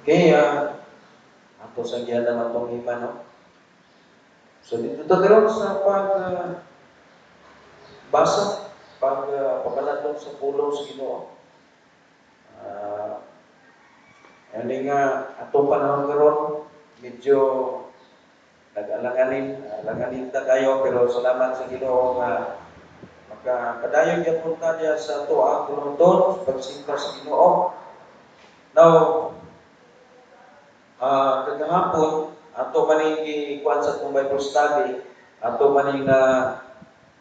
Kaya ato sa giyan naman itong iman, no? So dito tayo sa basa, papalatong sa pulong sa Ginoo. Ano nga, ato panahon karon medyo langanin ta kayo, pero salamat sa Ginoo nga makapadayon gyapon ta diya sa ato ang tulong pagsinta sa Ginoo. Now, kagahapon ato maning gikuan sa atong Bible study, ato maning na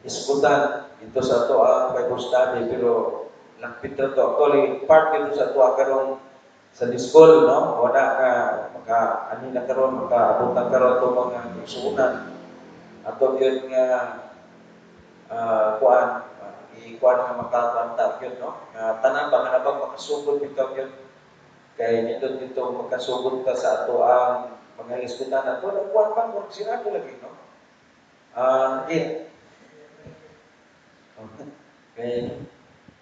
iskutan dito sa ato ang Bible study, pero lapit na to actually part dito sa ato karon sa school, no? Wala ka ani na karon makaabot na karon to mga igsuonan ato gyud nga ikuan nga makakwanta gyud, no? Tanan ba nga nabang makasugod bitaw gyud kay dito makasugod ka sa ato ang mga iskutan ato nagkuan pa kung sinado lagi, no? Again. Kay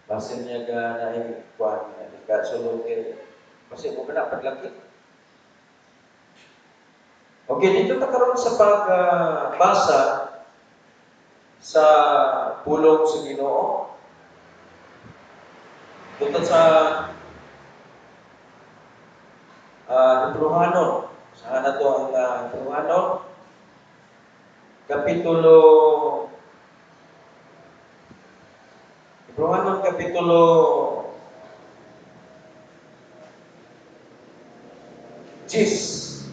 basin niya ka na ikuan ka sulod kay kasi mo na paglaki. Okay, dito ta karon sa pagbasa sa pulong sa Ginoo. Dito sa Hebrehanon. Saan na to ang Hebrehanon? Hebrehanon Kapitulo 10.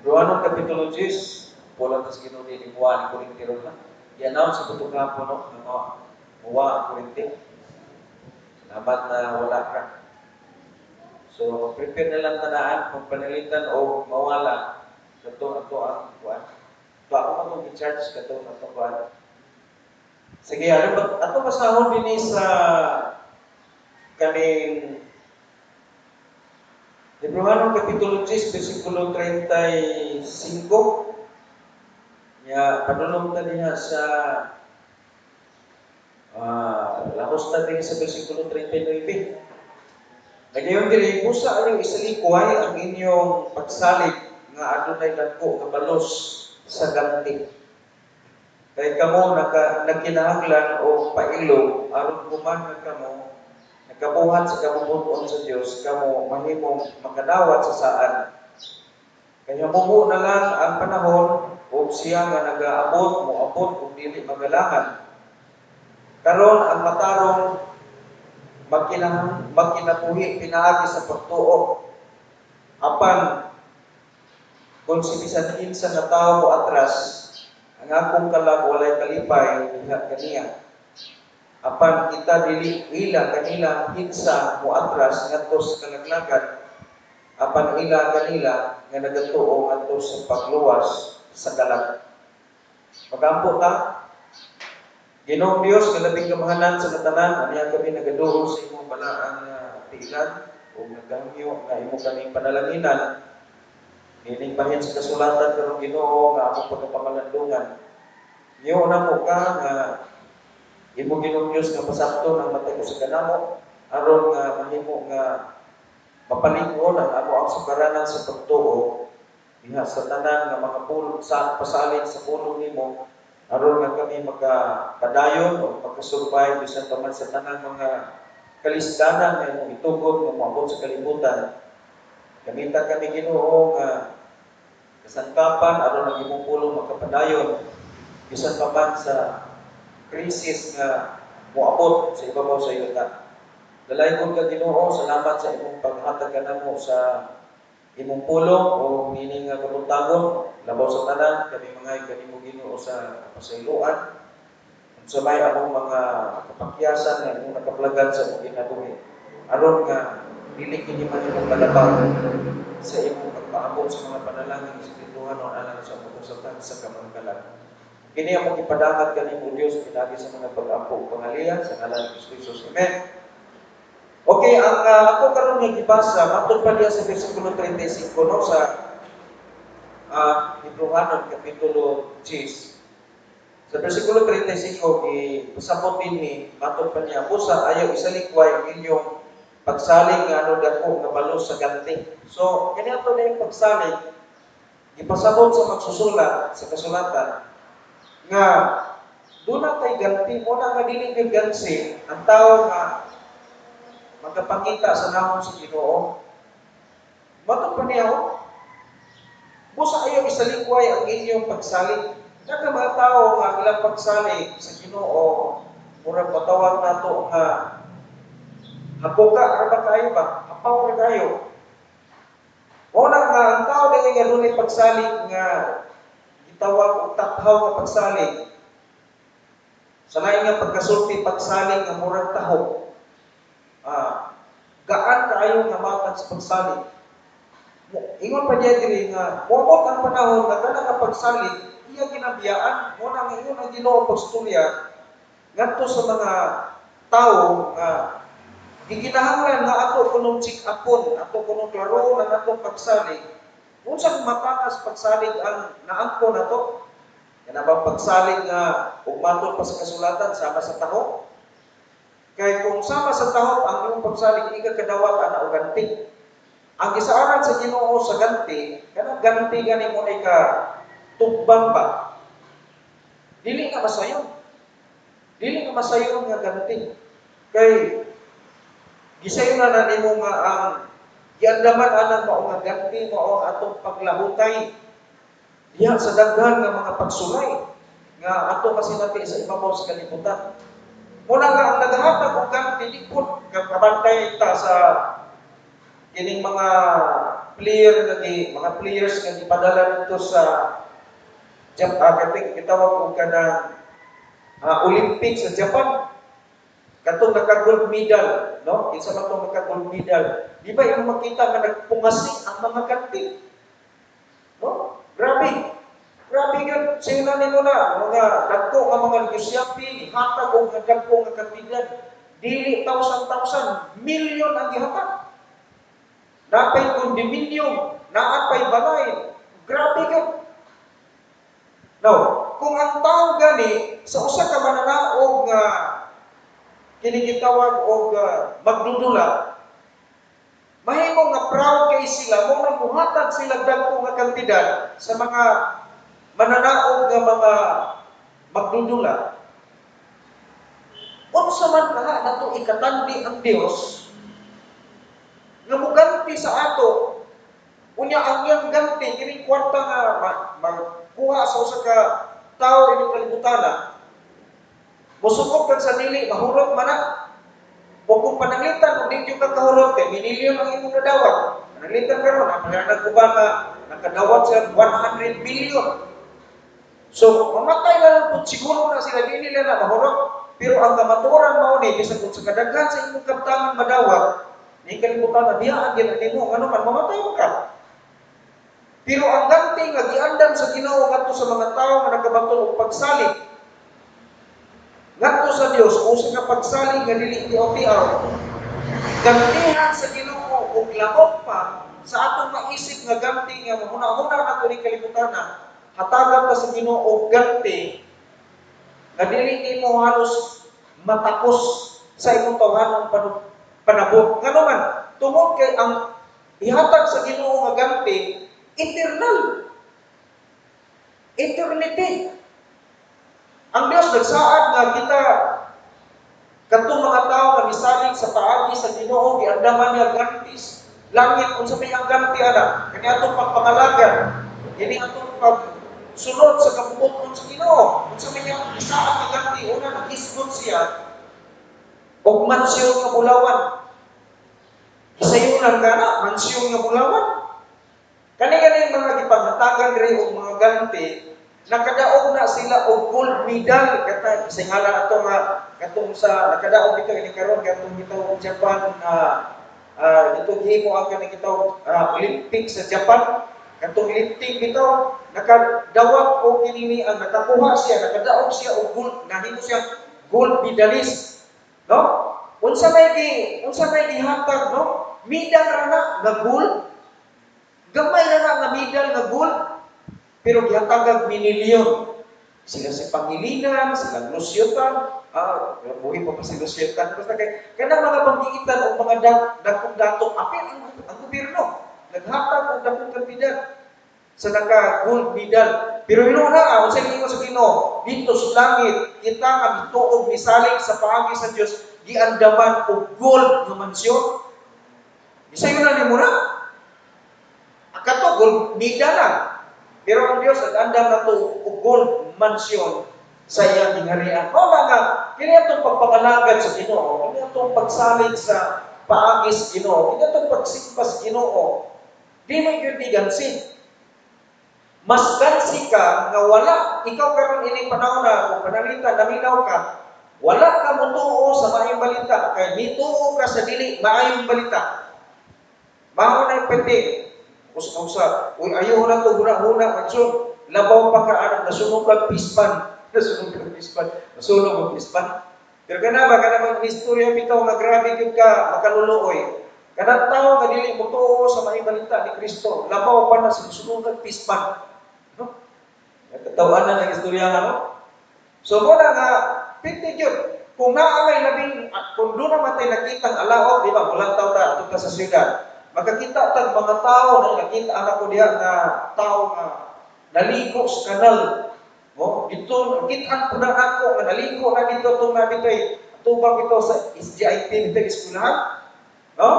Hebrehanon Kapitulo 10. Pulang tas Ginoo ni Juan Korintero na. I-announce sa butong kapo, no? Muwa Korinti. Salamat na wala ka. So, prepare na lang tanaan kung panalitan o mawala sa ito ang kuwan. Ito ako matong i-charge ka ito na itong kuwan. Sige, ato pasahon din sa kaning Hebrehanon Kapitulo 10, versikulo 35. Ya, padulong ta diha sa lahos ta din sa versikulo 39. Ngayon diri busa ang isalikuhay ang inyong pagsalig nga adunay dako nga balos sa ganti. Kay kamo nagkinahanglan o pailog aron human nga kamo nakabuhat sa kabubuton sa Dios, kamo mahimong makadawat sa saan. Kaya mubo na lang ang panahon o siya nga nagaabot moabot kung dili magalangan. Karon ang matarong magkinabuhi pinaagi sa pagtuo. Apan kung si bisan kinsa nga tawo mo atras, ang akong kalag walay kalipay diha kaniya. Apan kita dili ila kanila kinsa mo atras ngadto sa kalaglagan. Apan ila kanila nga nagatuo ngadto sa pagluwas sa kalag. Magampo ta Ginoong Dios nga labing kamahanan sa katanan, aniya kami nagaduol sa imong balaang tiilan o nagahangyo nga imo kami panalanginan. Ining bahin sa kasulatan karong Ginoo nga among pagpamalandungan. Niyo na mo ka nga imo Ginoong Dios nga pasakto ng matay ko sa kanamo aron nga mahimo nga mapalig-on ang amo ang sukaranan sa pagtuo diha sa tanan nga mga pulong sa pasalig sa pulong nimo aron nga kami magpadayon o magkasurvive bisan pa man sa tanan mga kalisdanan nga imong itugod nga moabot sa kalibutan. Gamitan kami Ginoo nga kasangkapan aron ang imong pulong makapadayon bisan pa man sa krisis nga moabot sa ibabaw sa yuta. Dalaygon ka Ginoo, salamat sa imong paghatag kanamo sa imong pulong o meaning nga kabuntagon labaw sa tanan kami mga kanimo Ginoo sa kapasayloan sa may among mga kapakyasan nga imong nakaplagan sa imong ginabuhi aron nga dili kini man imong kalabang sa imong pagpaabot sa mga panalangin espirituhan o alang sa pagkasultan sa kamangkalan. Kini among ipadangag kanimo Dios pinagi sa mga pag-ampo pangalihan sa ngalan ni Jesus. Amen. Okay, ang ako karon nga gibasa matud pa diya sa bersikulo 35 no sa Hebrehanon Kapitulo 10. Sa bersikulo 35 pasabot dinhi matud pa niya busa ayaw isalikway inyong pagsalig nga ano dako nga balos sa ganti. So kani ato na yung pagsalig ipasabot sa magsusulat sa kasulatan nga doon na tay ganti mo na nga dili kay gansi ang tao nga magkapangita sa namong sa Ginoo. Matod pa niya busa ayaw isalikway ang inyong pagsalig. Naka mga tao nga ilang pagsalig sa Ginoo murag patawag nato nga hapuka ra ba kayo ba? Hapaw ra kayo. Una nga ang tao dili nga dunay pagsalig nga gitawag og tathaw nga pagsalig. Sanay nga pagkasulti pagsalig nga murag taho. Gaan kaayo nga matag sa pagsalig. Ingon pa diya diri nga moabot ang panahon nga kana nga pagsalig iya ginabiyaan mo nang ingon ang Ginoo pagstorya ngadto sa mga tao nga giginahanglan nga ato kunong check upon ato kunong klaro ng ato pagsalig unsang matakas pagsalig ang naangko nato kana bang pagsalig nga ug matod pa sa kasulatan sama sa taho kay kung sama sa taho ang imong pagsalig ika kadawat ana og ganti. Ang gisaaran sa Ginoo sa ganti, kanang ganti gani mo ay ka tubang ba? Dili nga masayon. Dili nga masayon nga ganti. Kay gisayon na nimo nga ang giandaman anang mao nga ganti mao atong paglahutay diha sa daghan nga mga pagsulay nga ato masinati sa ibabaw sa kalibutan. Muna nga ang naghatag og ganti di pud kabantay ta sa kining mga mga players nga gipadala dito sa Japan gitawag og kanang Olympic sa Japan katong naka-gold medal no isa man tong naka-gold medal di ba yung makita nga nagpungasi ang mga ganti no grabe gyud sila nimo na mga dagko nga mga negosyapi hatag og dagko nga kantidad dili thousand million ang gihatag. Napay kondominium, naapay balay. Grabe ka. Now, kung ang tao gani sa usa ka mananaog nga kinigitawag og magdudula, mahimo nga proud kay sila mo nang buhatag sila dagko nga kantidad sa mga mananaog nga mga magdudula. Unsa man nato ikatandi ang Dios nga muganti sa ato unya ang iyang ganti kini kwarta nga magkuha sa usa ka tawo ini kalibutan musukop kag sa dili mahurot man na o kung pananglitan kung di ka kahurot kay minilyon ang imong nadawat pananglitan karon ang nagkuban na nakadawat sa 100 billion so mamatay na lang pud siguro na sila dili nila na mahurot pero ang kamatuoran mao ni bisan kung sa kadaghan sa imong kabtangan madawat ni kalibutan na biyaan gid mo ngano man mamatay mo ka. Pero ang ganti nga giandam sa Ginoo ngadto sa mga tawo nga nagabaton og pagsalig ngadto sa Dios usa ka pagsalig nga dili tiaw-tiaw. Gantihan sa Ginoo og labot pa sa atong maisip nga ganti nga mahuna-huna nato ni kalibutan na hatagan ta sa Ginoo og ganti nga dili nimo halos matapos sa imong tawhanon panabot. Ngano man, tungod kay ang ihatag sa Ginoo nga ganti, eternal. Eternity. Ang Dios nagsaad nga kita katong mga tao nga misalig sa paagi sa Ginoo giandaman niya gantis. Langit unsa may ang ganti ana? Kani atong pagpangalagan. Kini atong pagsunod sa kabubuton sa Ginoo. Unsa may ang isaad nga ganti una nag-isgot siya og mansyon nga bulawan. Isayunan ka na, mansyon nga bulawan. Kani-kani mga gipanghatagan rin og mga ganti, nakadaog na sila og gold medal. Kata, isingala na ito nga, katong sa, nakadaog dito, ini karon katong gitawag Japan, dito himo ang kanang Olympic sa Japan. Katong lifting dito, nakadawat og kinini ang nakakuha siya, nakadaog siya og gold, nahimo siya gold medalist. No? Unsa may gihatag, no? Medal ra na nga gold. Gamay ra na nga medal nga gold. Pero gihatag og minilyon. Sila si Pangilinan, sila Lusyutan, buhay pa si Lusyutan, basta kaya na mga panggiitan o mga dakong datong apil ang gobyerno. Naghatag ang dakong kandidat sa naka-gold medal. Pero yun na, kung sa inyo sa Ginoo, dito sa langit, kita ang bituog misalig sa paagi sa Diyos, giandaman o gold ng mansyon. Isa yun na ni mo na. Akato, gold medal lang. Pero ang Diyos, nag-andam na ito o gold mansyon sa iyang hingharian. O mga, kaya itong pagpakalagad sa Ginoo, kaya itong pagsalig sa paagis Ginoo, kaya itong pagsimpas Ginoo, di mo yun gansin. Mas gansi ka nga wala, ikaw karon ini panahon na, kung panalitan, naminaw ka, wala ka mutuo sa maayong balita, kaya nituo ka sa dili maayong balita. Mao na pwede. Usa, uy, ayaw na ito, huna-huna, magsun. Labaw pa ka, nasunog ang pispan. Nasunog ang pispan. Nasunog ang pispan. Pero kanaba, kanabang istorya bitaw nga grabe yun ka, makaluluoy. Kanang tao nga dili mo tuo sa may balita ni Kristo. Labaw pa na sa nasunog ang pispan. No? Nagkatawaan na ng istorya nga, no? So, muna nga, piti yun. Kung naamay labing, kung doon naman tayo nakitang alaot, di ba, mulang tao ta, ito ka sa syudad. Makakita tag mga tao na nakita anak ko diha na tao nga naligo sa kanal. Oh, dito kita ko na ako nga naligo na dito tong na dito tubang ito sa SGIT dito eskwelahan. No?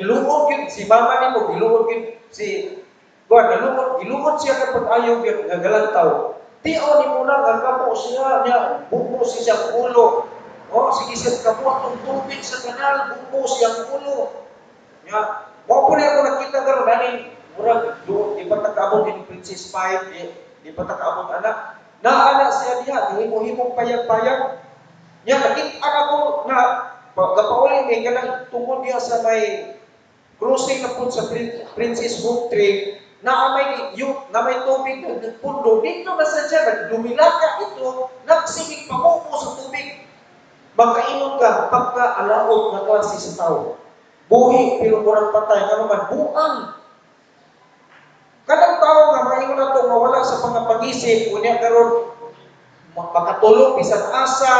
Giluod yun si mama nimo, giluod yun si Gwan, giluod siya kapag ayaw yun nga galantaw. Tiaw ni muna nga kapo siya niya bubo siya sa ulo. Oh, sige siya kapo ang tubig sa kanal, bubo siya ang ulo. Ya, mo po na ako nakita karon ani murag do di pa nakaabot ni Princess 5 di pa nakaabot anak. Naana siya diha himo-himong payag-payag. Nya nakita ako na gapauli ni kanang tungod diha sa may crossing na pud sa Princess Hope Tree na may na may tubig pundo dito na sa diyan nagdumilaka ito nagsigig pamuko sa tubig. Makaingon ka pagka-alaot na klase sa tao. Buhi, pero kurang patay, nga naman, buang. Kadang tao nga, maingon na ito, mawala sa pangapangisip, kunya karon makatulog, bisan asa,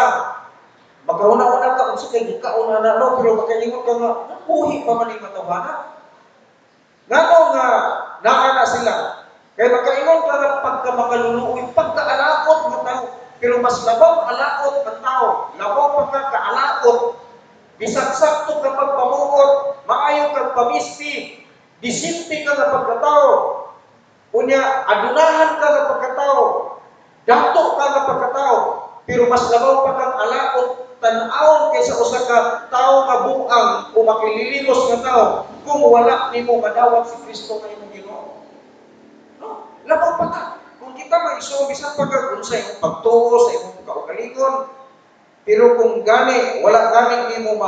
magkauna-una ka, kung sige, kauna na, no, pero makaingon ka nga, buhi pa man yung matawala. Nga nga, naana sila. Kaya makaingon ka nga, pagka makaluluoy, pagka-alaot ng tao, pero mas labaw alaot ng tao, labaw pa ka-alaot, bisag sakto kapag pamuot, maayo kag pamisti, disinti ka nga pagkatao. Unya, adunahan ka nga pagkatao, dato ka nga pagkatao, pero mas labaw pa kang alaot, tan-awon kaysa usa ka tao nga buang o makililimos nga tao, kung wala nimo madawat si Kristo nga imong Ginoo. No? Labaw pa ka. Kung kita mag-iso, bisan pagkakun sa imong pagtuo, sa imong kaugalingon, pero kung gani, wala gani nimo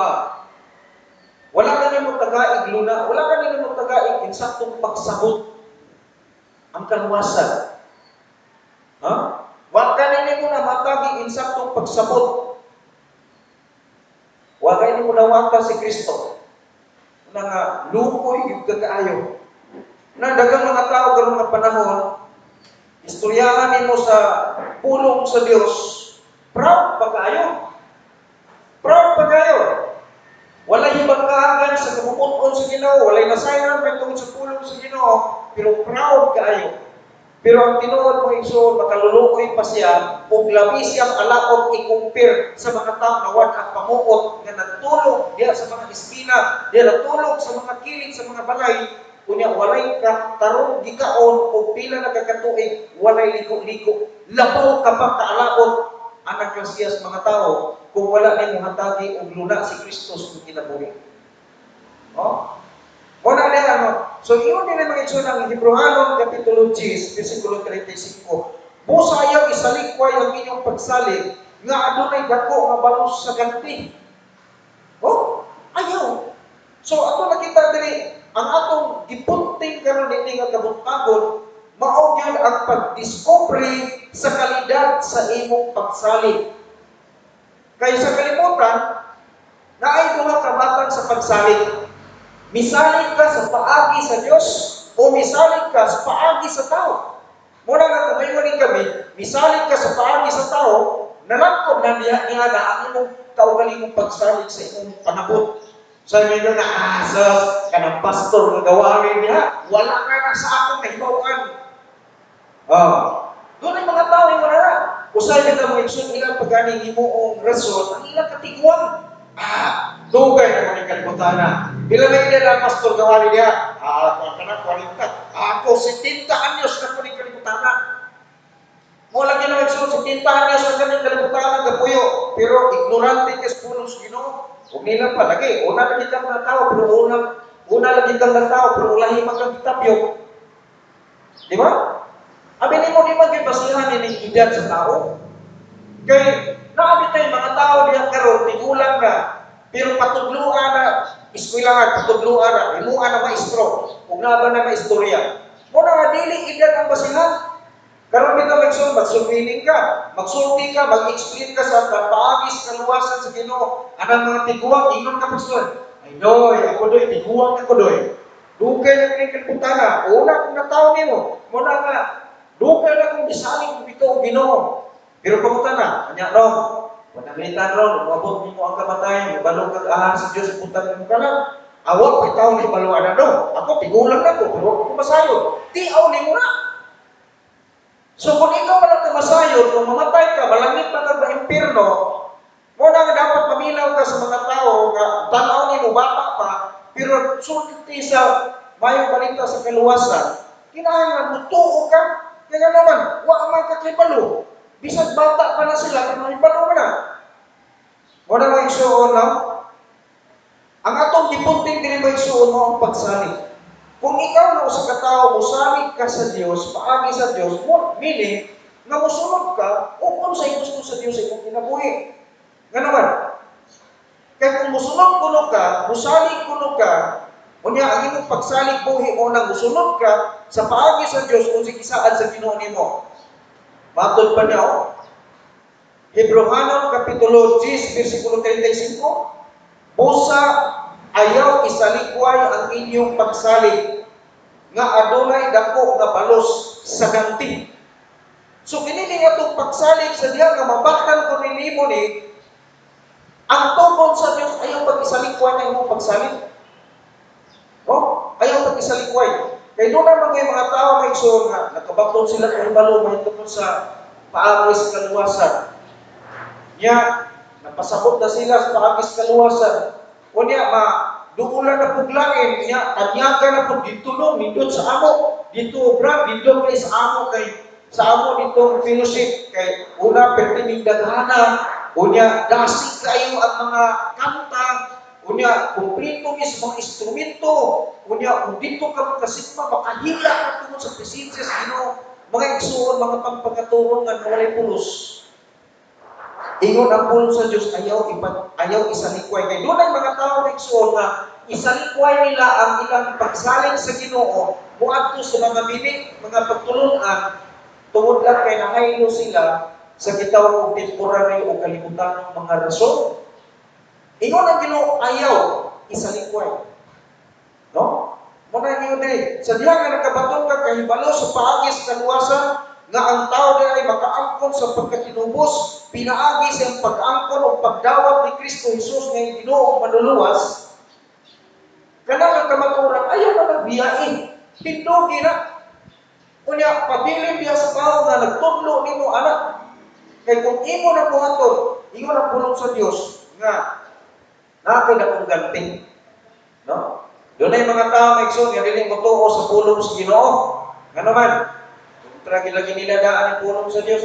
wala ka nimo tagaig luna, wala ka nimo tagaig insaktong pagsabot ang kaluwasan. Ha? Wala ka nimo na matagi insaktong pagsabot. Wala nimo nawata si Kristo. Nga lukoy yung kakaayo. Na dagang mga tao karon nga panahon, istoryahan nimo sa pulong sa Dios, proud pa kaayo. Proud pa kayo. Walay bangkahan sa kamukuton sa Ginoo, walay nasayran pa tungod sa pulong sa Ginoo, pero proud kayo. Pero ang tinuod mo igsoon, makalulukoy pa siya, ug labi siyang alaot i-compare sa mga tao na wad ang pamuot nga nagtulog diha sa mga eskina, diha nagtulog sa mga kilid sa mga balay, kunya walay ka tarong gikaon o pila na kakatuig, walay liko-liko. Labaw ka pa kaalaot ang nagklasiyas mga tao kung wala nimo hatagi og luna si Kristo sa kinabuhi. Oh? Wala na ano. So iyon nila mga igsoon ng Hebrehanon Kapitulo 10, versikulo 35. Busayaw isalikway ang inyong pagsalig nga adunay dako nga balos sa ganti. Oh, ayaw. So ato nakita diri ang atong gipunting karon dinhi nga kabut-agon mao gyud ang pagdiscovery sa kalidad sa imong pagsalig. Kaya sa kalibutan, naay duha ka batang sa pagsalig. Misalig ka sa paagi sa Dios o misalig ka sa paagi sa tao. Muna nga kung ngayon kami, misalig ka sa paagi sa tao, nalangkod na niya na ang imong kaugaling mong pagsalig sa imong panabot. Sa inyo na asas, kanang pastor na gawalin niya, wala ka na sa akong nahibawan. Doon ang mga tao yung manara. Usay na mo iksun ilang pagganing himuong rason, ang ilang katiguan. Dugay na mga kalibutana. Bila may ida na pastor gawalin niya, ka na 40. Ako 70 anyos na po ni kalibutana. Mo lagi na iksun 70 anyos na kami kalibutana gapuyo, pero ignorante ka sa punong sa Ginoo. Huwag nila pa lagi. Una lagi kang na tao, pero una lagi kang na tao, pero ulahi kang kitapyo. Di ba? Abi ni mo di magibasihan ni edad sa tao. Kay naabi tayo mga tao diyan karon tigulang na, pero patudluan na eskwelahan, patudluan na, imuan na maestro, ug naban na maistorya. Mo na dili edad ang basihan. Karon bitaw magsulpiling ka, magsulti ka, mag-explain ka sa paagis kaluwasan sa Ginoo. Anang mga tiguang ingon ka pastor. Ay doy, ako doy tiguang ako doy. Dugay na kini kalibutana. Una kung nataw nimo, mo na nga. Dugay na kung bisalig ko bitaw Ginoo. Pero pamutan na, kanya ron. Pananglitan ron, umabot nimo ang kamatayan, balong kag-ahal sa Dios putan mo ka lang. Awak bitaw ni baluan na do. Ako tigulang na ko, pero ako masayod. Di aw nimo na. So kung ikaw malang kamasayod, kung mamatay ka, malangit na ka ba impirno, mo na dapat mamilaw ka sa mga tao nga tanaw ni mo bata pa, pero sulti sa mayong balita sa kaluwasan, kinahanglan mo tuo ka. Kaya naman, wa man ka kay balo. Bisag bata pa na sila, may balo na. Mo na may isuon na, ang atong gipunting dili may isuon mo ang pagsalig. Kung ikaw na usa ka tawo mosalig ka sa Dios, paagi sa Dios, mo meaning nga mosunod ka ug unsay gusto sa Dios sa imong kinabuhi. Nga naman, kay kung mosunod kuno ka, mosalig kuno ka, unya ang imong pagsalig buhi mo nang mosunod ka sa paagi sa Dios kung gisaad sa Ginoo nimo. Matod pa niya, Hebrehanon kapitulo 10 bersikulo 35, busa ayaw isalikway ang inyong pagsalig nga adunay dako nga balos sa ganti. So kini nga itong pagsalig sa diha nga mabaktan ko nimo ni ang tugon sa Dios ayaw pag-isalikway na imong pagsalig. Ayaw pag-isalikway. Kay doon naman mga tao may igsoon nga nakabaton sila kung balo may tungkol sa paagis kaluwasan. Nya napasabot na sila sa paagis kaluwasan. Kunya duulan na puglain niya, tanyaga na po dito no, nindot sa amo, dito brad, dito kay sa amo dito fellowship kay una pertining daghana, unya dasig kayo ang mga kanta, unya kumplito mis mga instrumento, unya kung dito ka kasigma makahila ka tungod sa presensya sa Ginoo, mga igsuon, mga pagpagaturong nga walay pulos. Ingon ang pulo sa Diyos, ayaw isalikway. Kaya doon ang mga tao na igsuon nga, isalikway nila ang ilang pagsalig sa Ginoo, muadto sa mga binig, mga pagtulunan, tungod lang kay nahaylo sila sa gitawag og temporary o kalibutan ng mga rason. Ingon ang Ginoo, ayaw isalikway. No? Muna ingon diri, sa diha nga nakabaton ka kahibalo sa paagis kaluwasan, nga ang tao ay makaangkon sa pagkatinubos, pinaagi sa pag-angkon o pagdawat ni Kristo Jesus ngayong Ginoo manluluwas, kanang kamaturan ayaw na nagbiyain, pindugi na. Kunya, pabilin diya sa tao nga nagtudlo nimo anak. Kay kung imo na buhaton, imo na pulong sa Dios nga nakay na kong ganting. No? Doon ay mga tao may igsoon nga dili mo tuo sa pulong sa Ginoo. Nga naman, tragi lagi nila daan ang pulong sa Dios.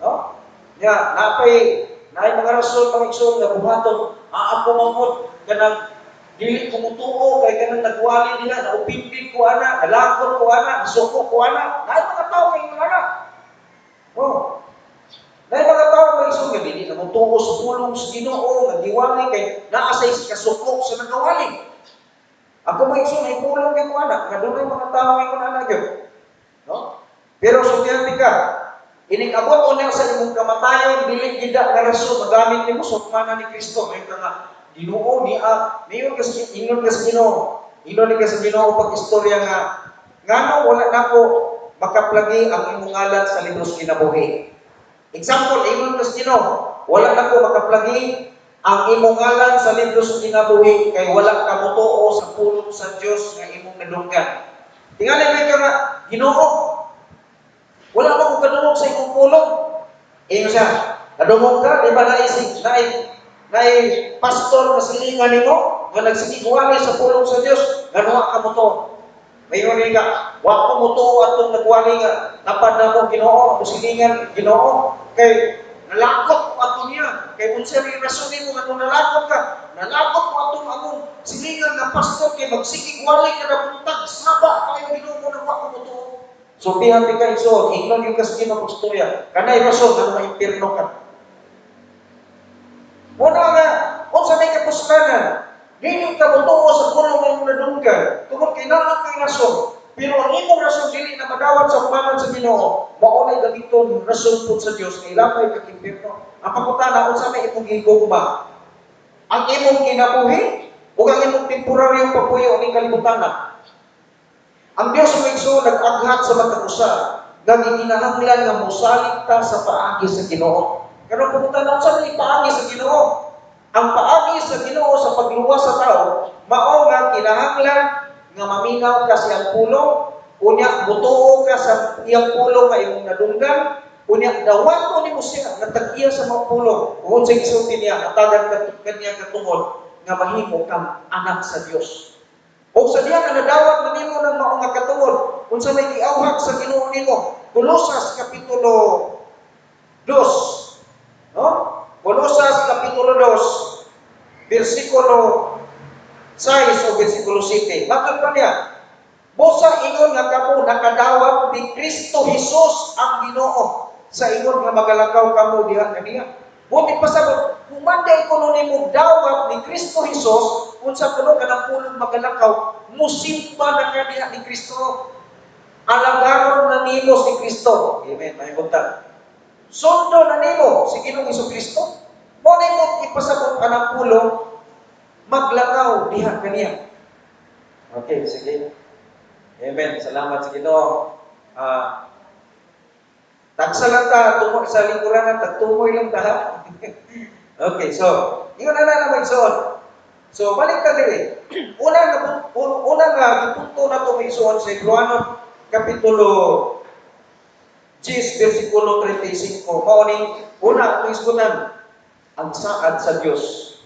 No? Ya, napay mga rason mga igsoon nga buhaton, ako mangod kanang dili ko mutuo kay kanang nagwali nila, naupindin ko ana, nalagkot ko ana, nasuko ko ana. Naay mga tao kay ana. Oh. Naay mga tao may igsoon nga dili na mutuo sa pulong sa Ginoo nga giwali kay naa sa kasukok sa nagawali. Ako may igsoon ay pulong kay ko ana, nga dunay mga tao kay ana gyud. No? Pero sudyante ka, ining-abot unya sa imong kamatayon, dili gida nga rason magamit nimo sa pamana ni Kristo. May nga Ginoo niyon ka sa Ginoo, inon ka sa Ginoo pag istorya nga ngano wala nako makaplagi ang imong ngalan sa libro sa kinabuhi. Example, ingon Kristiyano, wala na ko makaplagi ang imong ngalan sa libro sa kinabuhi kay wala ka motuo sa pulong sa Dios nga imong nadunggan. Tingali may ka nga, Ginoo, wala mo kong kadungog sa imong pulong. Ingon siya, kadungog ka, di ba naay pastor na silingan nimo nga nagsikiwali sa pulong sa Dios, nga nuha ka mo to. Mayon nga, wa ko mo to atong nagwali nga napad na mo Ginoo, silingan Ginoo kay nalakot ko ato niya. Kay unsa ri rason nimo nga nalakot ka? Nalakot ko atong among silingan nga pastor kay magsikiwali ka na buntag saba kayo Ginoo na wa ko mo to. So bihan ka iso, ingnon yung kasi kinapustorya. Kanay rason nga maimpirno ka. Muna nga, kung sa may kapuslanan, dili ka motuo sa pulong ng nadunggan, tungkol kay naa kay rason. Pero ang imong rason dili na madawat sa humanan sa Ginoo, maunay gamiton rason pud sa Dios nga ilapay kag impierno. Ang pangutana unsa may imong gigugma? Ang imong kinabuhi ug ang imong temporaryong pagpuyo ning kalibutan. Ang Dios mo nag-aghat sa matag-usa nga gikinahanglan nga mosalig ta sa paagi sa Ginoo. Pero pangutana unsa may paagi sa Ginoo? Ang paagi sa Ginoo sa pagluwas sa tao, mao nga kinahanglan nga maminaw ka sa iyang pulong, unya mutuo ka sa iyang pulong nga imong nadunggan, unya dawaton nimo siya nga tag-iya sa mga pulong. Kung sa gisulti niya, hatagan kaniya katungod nga mahimo kang anak sa Dios. O sa diha nga nadawat man nimo ng mao nga katungod, unsa may giawhag sa Ginoo nimo? Kolosas kapitulo 2. No? Kolosas kapitulo 2, versikulo 6 o versikulo 7. Bakit pa niya? Busa ingon nga kamo nakadawat ni Kristo Jesus ang Ginoo sa ingon nga magalakaw kamo diha kaniya. Buti pasabot, kumanda ikono nimo dawat ni Kristo Jesus unsa kuno kanang pulong magalakaw, musimba na ka diha ni Kristo. Alagaron na nimo si Kristo. Amen. May buntag. Sundo na nimo si Ginoong Jesucristo. Mo nimo ipasabot anang pulong maglakaw diha kaniya. Okay, sige. Amen. Salamat sa Ginoo. Tagsalata tumo sa lingkuranan tagtumoy lang ta. Okay, so ingon na magsuon. So balik ta diri. Una nga gipunto na to magsuon sa Hebreano kapitulo 10 versikulo 35. Mao ni una ang isgutan ang saad sa Dios.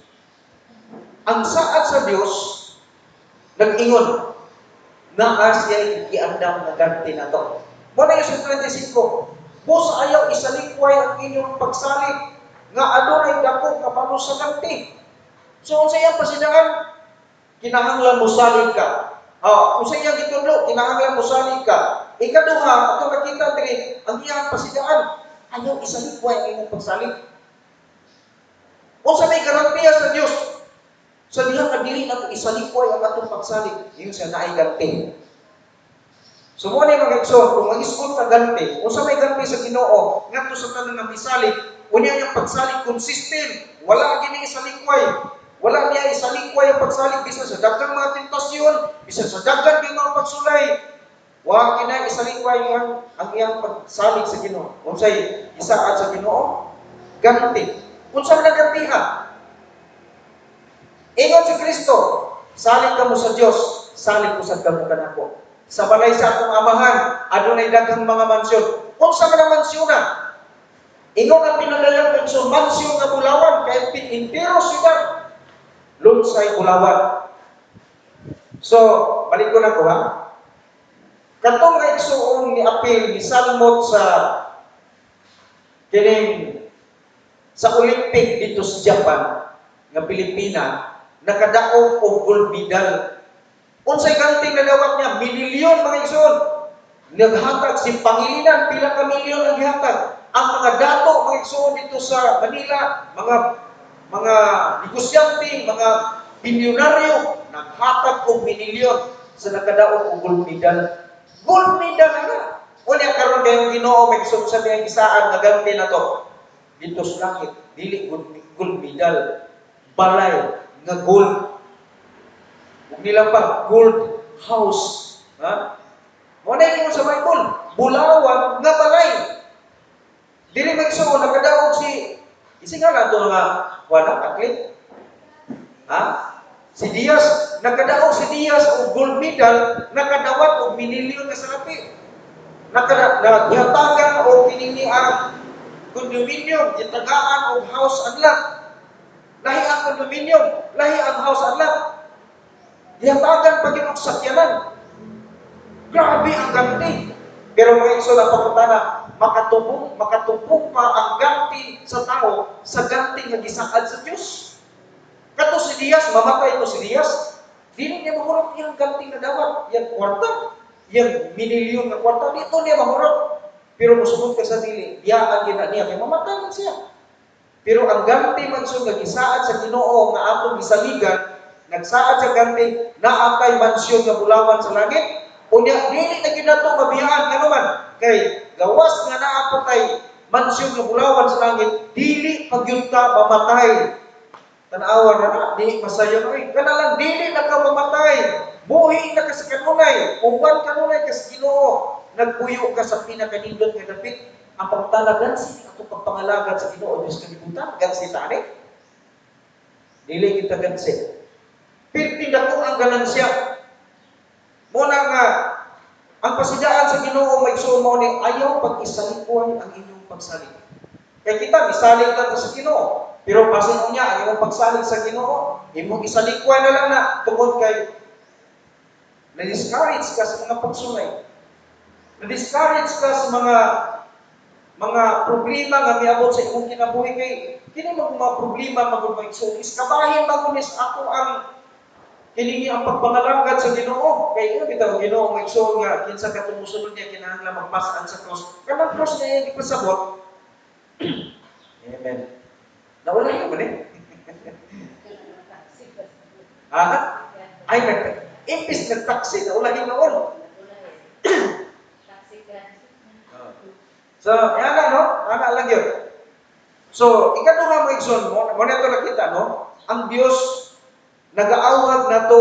Ang saad sa Dios nag-ingon na siya giandam nga ganti na to. Mo na yung 35. Bus ayaw isalikway ang inyong pagsalig nga adunay dako kapano sa ganti. So unsa iyang pasidaan? Kinahanglan mo salig ka. Unsa iyang gitudlo? Kinahanglan mo salig ka. Ikaduha, ato nakita diri ang iyang pasidaan. Ayaw isalikway ang inyong pagsalig. Unsa may garantiya sa Dios? Sa diha ka dili na isalikway ang atong pagsalig, yun siya naay ganti. So mo ni mga igsoon, kung mag-iskot ka ganti, unsa may ganti sa Ginoo, ngadto sa tanan nga misalig, unya yang pagsalig consistent, wala gini isalikway. Wala niya isalikway ang pagsalig bisan sa daghang mga tentasyon, bisan sa daghang mga pagsulay. Wa kina isalikway ang iyang pagsalig sa Ginoo. Unsay isaad sa Ginoo? Ganti. Unsa man gantiha? Ingon si Kristo, salig ka mo sa Dios, salig ko sa kamo kanako. Sa balay sa akong amahan, adunay daghang mga mansyon. Unsa man ang mansyona? Ingon ang pinadalang mansyon, mansyon nga Bulawan, kay intero sila lunsay Bulawan. So, balik ko na ko ha. Katong nga igsuon ni apil ni Salmot sa kining sa Olympic dito sa Japan nga Pilipina nakadaog og gold medal. Unsay ganti na dawat niya? Milyon mga igsoon. Naghatag si Pangilinan pila ka milyon ang gihatag. Ang mga dato mga igsoon dito sa Manila, mga negosyante, mga bilyonaryo naghatag og milyon sa nakadaog og gold medal. Gold medal na. Unya karon kay Ginoo may igsoon sa biyang isaan nga ganti na to. Dito sa langit, dili gold medal, balay nga gold. Kung nila pa, gold house. Ha? Mo na ingon sa Bible, bulawan nga balay. Dili magsuon nakadaog si isingala to nga wala athlete. Ha? Si Diaz, nakadaog si Diaz og gold medal, nakadawat og minilyon nga salapi. Naghatagan og kinini ang condominium, gitagaan og house and lot. Lahi ang condominium, lahi ang house and lot. Gihatagan pa gyud og sakyanan. Grabe ang ganti. Pero mga iso na pangutana, makatubong pa ang ganti sa tao sa ganti nga gisaad sa Dios. Kato si Diaz, mamatay to si Diaz. Dili niya mahurot iyang ganti na dawat, iyang kwarta, iyang minilyon na kwarta, dito niya mahurot. Pero musubot ka sa dili, diyaan gina niya, kaya mamatay man siya. Pero ang ganti man so nagisaad sa Ginoo nga atong gisaligan, nagsaad sa ganti, naatay mansyon nga bulawan sa langit. Unya, dili na gyud nato mabiyaan kanuman kay gawas nga naapotay mansyon nga bulawan sa langit, dili pagyud ta mamatay. Tanawa na di masayo ay kana lang dili na ka mamatay. Buhi na ka sa kanunay, uban kanunay ka sa Ginoo. Nagpuyo ka sa pinakanindot nga dapit. Ang pagtalagan si ato pagpangalagan sa Ginoo Dios kalibutan, gansi tani. Dili kita gansi. Pirti dako ang ganansya. Muna nga, ang pasidaan sa Ginoo may sumo ni ayaw pag-isalikuan ang inyong pagsalig. Kaya kita, misalig na sa Ginoo. Pero pasin niya, ang inyong pagsalig sa Ginoo, imong isalikuan na lang na tungkol kay na-discourage ka sa mga pagsulay. Na-discourage ka sa mga problema nga miabot sa imong kinabuhi kay kini mga problema magumay so iskabahin magunis ako ang kiningi ang pagpangalangkat sa Ginoo. Kay ino bitaw Ginoo may igsoon nga kinsa ka tumusunod niya kinahanglan magpasaan sa cross. Kanang cross niya yung ipasabot. Amen. Nawala yun ba eh? Ay, impis nagtaksi, nawala yun noon. So, yan na, no? Ana lang yun. So, ikaw nga mo igsoon mo, mo na ito nakita, no? Ang Diyos nag-aawag na to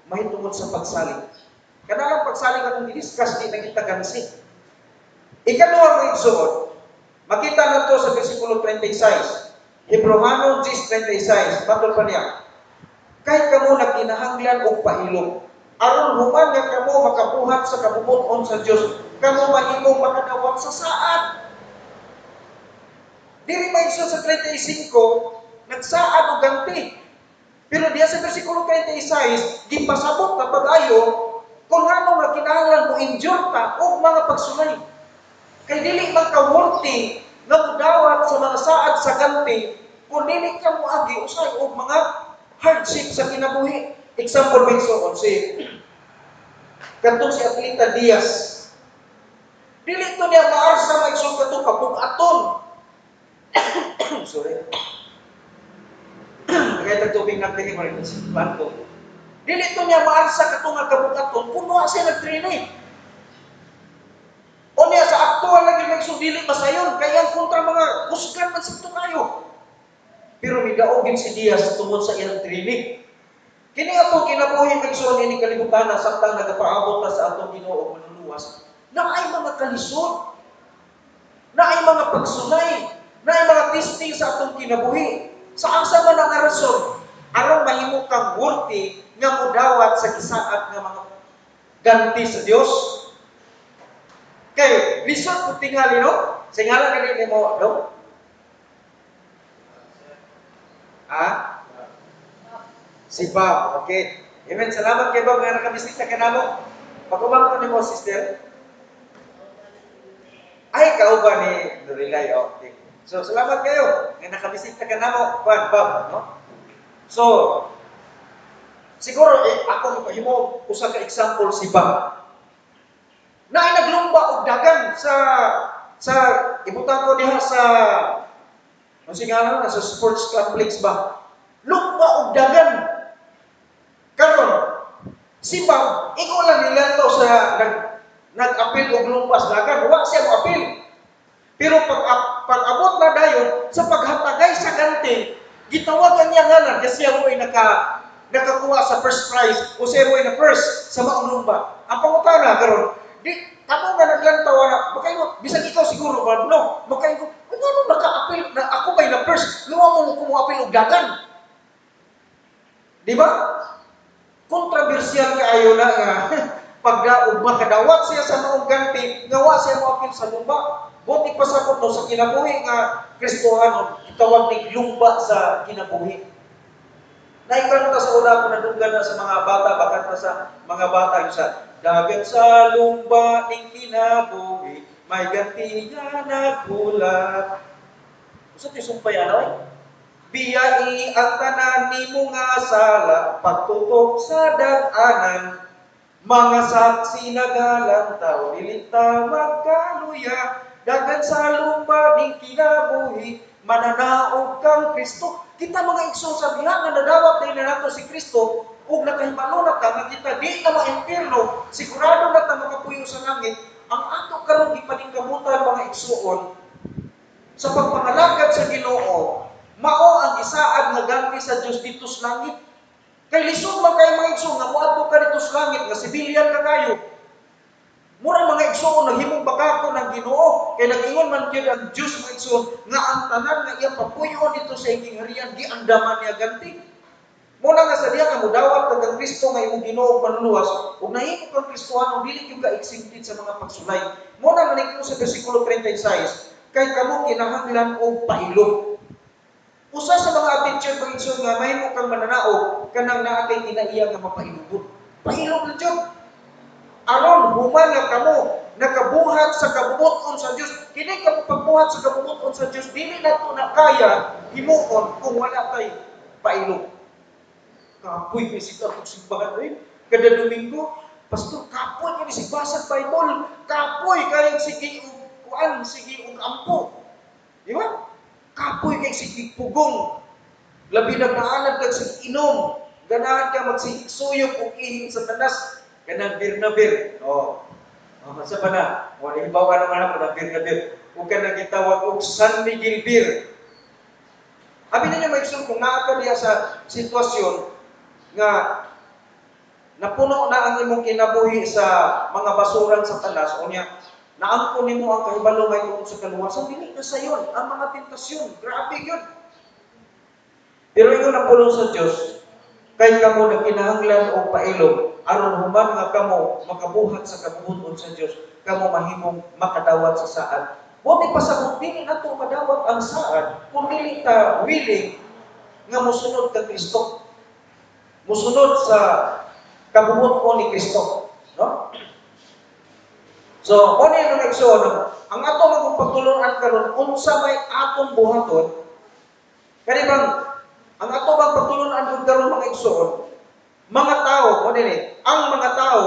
mahitungod sa pagsalig. Kanalang pagsalig atong di-discuss di nakita gansi. Ikaduha mo igsoon, makita na to sa versikulo 36. Hebreano 10:36, patol pa niya. Kahit kamo nagkinahanglan og pahilom, aron human nga kamo makabuhat sa kabubot-on sa Dios, kamo mahimong makadawat sa saad. Diri maigsoon sa 35, nagsaad og ganti. Pero diya sa versikulo 36, gipasabot na pag-ayo kung ano nga kinahanglan mo endure ta og mga pagsulay. Kay dili man ka worthy nga mudawat sa mga saad sa ganti kung dili ka mo agi usay og mga hardship sa kinabuhi. Example may suon si katong si Atleta Diaz. Dili to niya maarsa maigsoon katong kabug-aton. Sorry. Kaya tagtubig natin mo rin si Banto. Dili to niya maarsa katong nga kabug-aton puno siya nag-training. O niya sa aktual lagi maigsoon dili masayon kaya kontra mga kusgan man sakto kayo. Pero midaogin si Diaz tungod sa iyang training. Kini ato kinabuhi maigsoon ini kalibutan na samtang nagapaabot na sa atong Ginoo manluluwas. Na ay mga kalisod. Na ay mga pagsulay. Na ay mga testing sa atong kinabuhi. Sa asa man ang rason aron mahimo kang worthy nga mudawat sa gisaad nga mga ganti sa Dios. Kay lisod ko tingali no? Singala kani mo no? Si Bob, okay. Amen. Salamat kay Bob nga nakabisita ka namo. Pag-umang ko nimo sister. Ay kauban ni Norilay, okay. So salamat kayo nga nakabisita ka namo, Bob, no? So siguro ako himo usa ka example si Bob. Naay naglumba og dagan sa ibutan ko diha sa ano sigala sa sports complex ba? Lumba og dagan. Karon si Bob, ikaw lang nilantaw sa nag-apil og lumpas dagan, wa siya mo-apil. Pero pag-abot na dayon sa paghatagay sa ganti, gitawagan niya ngalan kasi siya mo ay nakakuha sa first prize o siya mo ay na first sa maong lumba. Ang pangutana karon, Di, kamu nga naglantaw na, makaingon, bisag ikaw siguro, no, makaingon, ano naka-apil, na ako may na-first, luwa mo kumuapil og dagan. Di ba? Kontrobersyal kaayo na nga, pagdaog makadawat siya sa maong ganti, ngawa siya mo apil sa lumba. Buti pa sa no, sa kinabuhi nga Kristohanon, itawag ni lumba sa kinabuhi. Naikanta sa una ko nadunggan na sa mga bata, bakit na sa mga bata yung sa dagat sa lumba ning kinabuhi, may ganti nga naghulat. Gusto ito sumpay ano? Biyai ang tanan ni mo nga sala, pagtutok sa dag-anan, mga saksi nagalantaw, dilita magkaluya, dagan sa lumba ning kinabuhi, mananaog kang Kristo. Kita mga igsoon sa diha nga nadawat na nato si Kristo, ug nakahibalo na ta nga kita di na ma-impierno, sigurado na ta makapuyo sa langit. Ang ato karon gipaningkamutan mga igsoon sa pagpangalagad sa Ginoo, mao ang isaad nga ganti sa Dios dito sa langit. Kay lisod man kay mga igsoon nga moadto ka dito sa langit nga sibilyan ka kayo. Mura mga igsoon naghimong bakako ng Ginoo kay nag-ingon man gyud ang Dios mga igsoon nga ang tanan nga iya papuyon dito sa gingharian di andaman niya ganti. Muna nga sa diha nga modawat kag Kristo nga imong Ginoo manluwas ug nahimo kang Kristohano dili gyud ka exempted sa mga pagsulay. Muna nga naging sa bersikulo 36 kay kamo kinahanglan og pailom. Usa sa mga teacher pag igsoon nga mahimo kang mananaog kanang naa kay kinaiya nga mapailubot. Pailom na jud. Aron human nga kamo nakabuhat sa kabubuton sa Dios. Kini kamo pagbuhat sa kabubuton sa Dios dili nato na kaya himuon kung wala tay pailom. Kapoy kay sigaw og simbahan rin. Kada Domingo, pastor kapoy kay sigbasa Bible. Kapoy kay sige kuan sige og ampo. Di ba? Kapoy kay sige pugong. Labi na naanad kag sige inom. Ganahan ka magsigsuyok og ihing sa tanas. Kanang bir. Oh. Sa ba na? Wala ibaw ka naman ako ng bir. Huwag ka nang gitawag og San Miguel Bir. Abi na niya maigsoon kung naa diya sa sitwasyon nga napuno na ang imong kinabuhi sa mga basuran sa talas o niya naangkon nimo ang kahibalo may tungkol sa kaluwasan, dili na sayon ang mga tentasyon. Grabe yun. Pero ingon ang pulong sa Dios, kay kamo nagkinahanglan og pailom aron human nga kamo makabuhat sa kabubuton sa Dios, kamo mahimong makadawat sa saad. Buti pa sa kung dili nato madawat ang saad, kung dili ta willing nga mosunod kay Kristo. Mosunod sa kabubuton ni Kristo, no? So, mo ni ang igsoon, ang ato mga pagtulunan karon unsa may atong buhaton, kani bang ang ato bang pagtulunan karon mga igsoon, mga tao, mo ni ang mga tao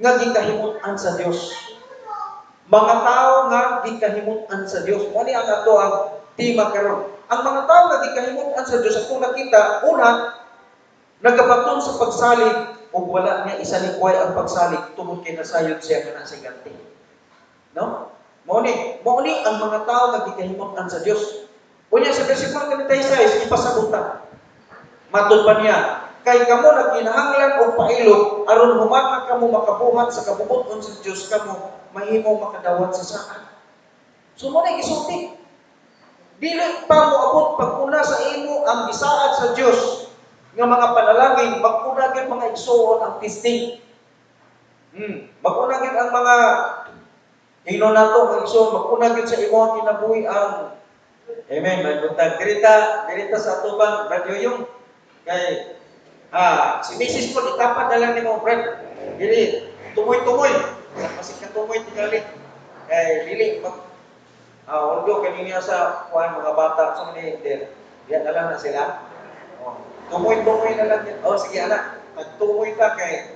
nga gikahimutan sa Dios. Mga tao nga gikahimutan sa Dios. Mo ni ang ato ang tema karon. Ang mga tao nga gikahimutan sa Dios atong nakita una nagabaton sa pagsalig ug wala niya isa likway ang pagsalig tungod kay nasayod siya kana sa ganti. No? Mao ni ang mga tao nga gikahimutan sa Dios. Unya sa bersikulo 36 ipasabutan. Matud pa niya, kay kamo nagkinahanglan og pailom aron human nga kamo makabuhat sa kabubuton sa Dios kamo mahimong makadawat sa saan. So mo na gisulti. Dili pa moabot pag-una sa imo ang gisaad sa Dios nga mga panalangin, mag-una gyud mga igsoon ang testing. Mag-una gyud ang mga hino nato ang igsoon, mag-una gyud sa imo kinabuhi ang amen. May buntag dirita sa atubang radyo yung kay si Mrs. ko itapat na lang nimo friend. Dili tumoy-tumoy. Kasi ka tumoy tingali. Kay dili mag ordo kanina sa kuan mga bata sa ni der. Diyan na lang na sila. Tumoy-tumoy na lang yan. Sige anak, nagtumoy ka kay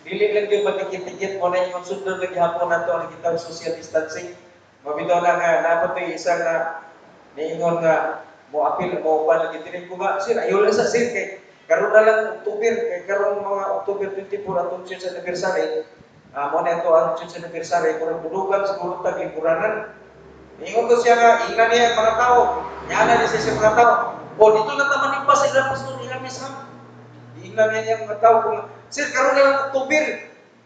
dili lang yung magkikit-kit mo na yung sundon lagi hapon na ito ang kitang social distancing. Mabitaw na nga, dapat ito isang na niingon nga mo apil mo pa nagitinig ko nga, sir, ayaw lang sa sir kay karon na lang October, kay karon mga October 24 atong church anniversary. Mo na ito ang church anniversary, kung budugan siguro tag-liburanan. Niingon ko siya nga, ingnan niya mga tao, nyana niya siya mga tao. O dito na tamanin pa sila pastor ni Hermes ha. Ingnan niya yung mga tao kung sir karon na lang October.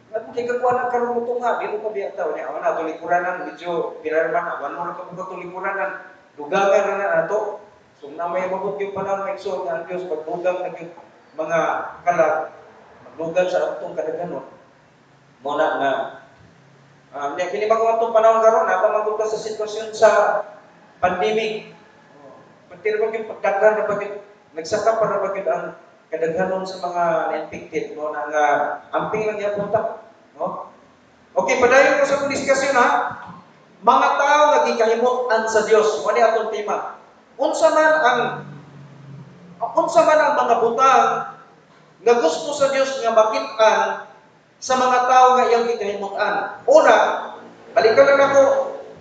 Nga kung kay kakuha na karon mo tunga, di mo pa biya tao niya. Ana, tulikuranan, medyo pinarman, awan mo na ka mga tulikuranan. Dugangan na na ato. So na may mabot yung panahon, may igsoon nga ang Diyos, pagdugang na yung mga kalag, magdugang sa atong kadaganon. Muna na, kini mga atong panahon karon, napamagod ka sa sitwasyon sa pandemic. Pati na yung pagdagan na bagay, nagsaka para bagay ang kadaghanon sa mga na-infected, no, na nga, amping lang yan punta. No? Okay, padayon ko sa akong diskusyon ha. Mga tao nagikahimutan sa Dios. Ano atong tema? Unsa man ang mga butang nga gusto sa Dios nga makit-an sa mga tao nga iyang gikahimutan. Una, balikan lang ako,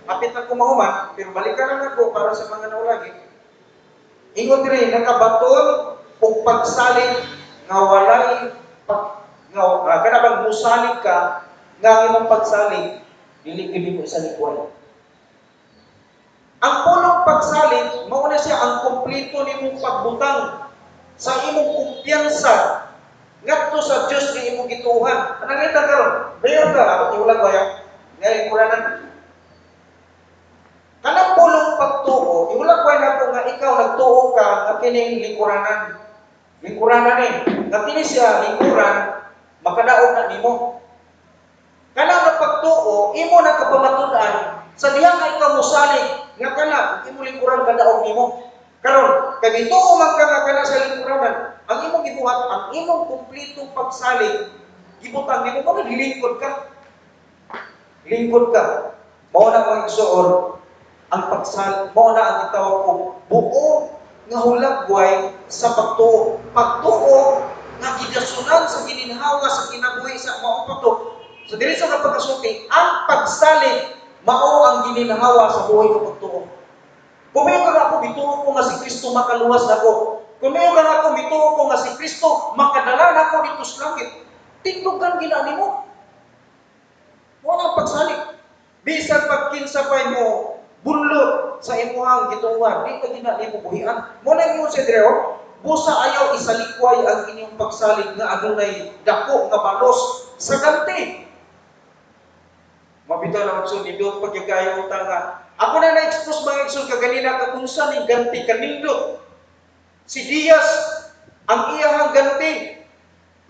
apit ako mahuman, pero balikan lang ako para sa mga naulagi. Ingon diri nakabaton og pagsalig nga walay kana bang musalig ka nga imong pagsalig dili gid mo isa likuan. Ang pulong pagsalig mao na siya ang kumpleto nimong pagbutang sa imong kumpiyansa ngadto sa Dios nga imong gituohan. Anong kita karon? Dayon ka ako iulag ba yan? Nga ikuranan. Kanang pulong pagtuo, iulag ba na ko nga ikaw nagtuo ka nga kining likuranan. Lingkuranan nga kini siya lingkuran makadaog na nimo. Kanang pagtuo, imo na kapamatud-an sa diha nga ikaw mosalig nga kana imo lingkuran kadaog nimo. Karon kay bituo man ka nga kana sa lingkuranan, ang imong gibuhat, ang imong kumpletong pagsalig gibutang nimo mo lingkod ka. Lingkod ka. Mao na ang igsoon ang pagsalig, mao na ang gitawag og buo nga hulagway sa pagtuo. Pagtuo nga gidasunan sa gininhawa sa kinabuhi sa mao pato. So diri sa pagkasulti, ang pagsalig mao ang gininhawa sa buhay ko pagtuo. Kumayo ka ako bituo ko nga si Kristo makaluwas nako. Kumayo ka ako bituo ko nga si Kristo makadala nako dito sa langit. Tindog kan ginani mo. Wala pagsalig. Bisan pagkinsa pay mo bunlot sa imuhang gituuhan, di ka ginani mo buhian. Mo na ingon si Dreo, busa ayaw isalikway ang inyong pagsalig nga adunay dako nga balos sa ganti. Mabitaw na magsud nindot pagkagayo utang nga. Ako na na-expose mga igsoon kaganina kung unsa ning ganti kanindot. Si Diaz ang iyahang ganti.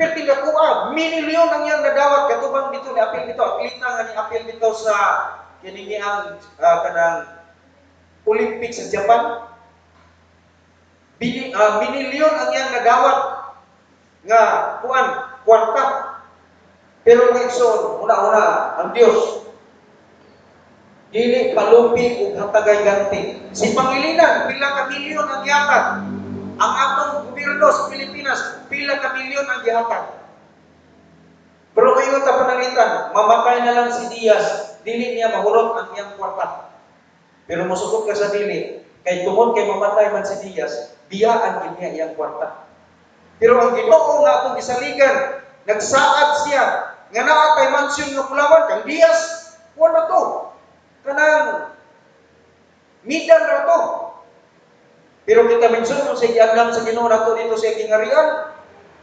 Pero tinakuha, minilyon ang iyang nadawat katubang dito ni apil dito. Apilita nga ni apil dito sa kining ang kanang Olympic sa Japan. Minilyon ang iyang nadawat nga kwarta. Pero mga igsoon, una-una ang Dios dili palumpi ug hatagay ganti. Si Pangilinan pila ka milyon ang gihatag. Ang atong gobyerno sa Pilipinas pila ka milyon ang gihatag. Pero ngayon ta panangitan, mamatay na lang si Diaz, dili niya mahurot ang iyang kwarta. Pero musukot ka sa dili, kay tungod kay mamatay man si Diaz, biyaan gid niya iyang kwarta. Pero ang Ginoo nga atong gisaligan, nagsaad siya nga naa kay mansyon nga Pulawan kang Diaz, wala to. Kanang midan ra to. Pero kita mensuno sa giandam sa Ginoo nato dito sa gingarian,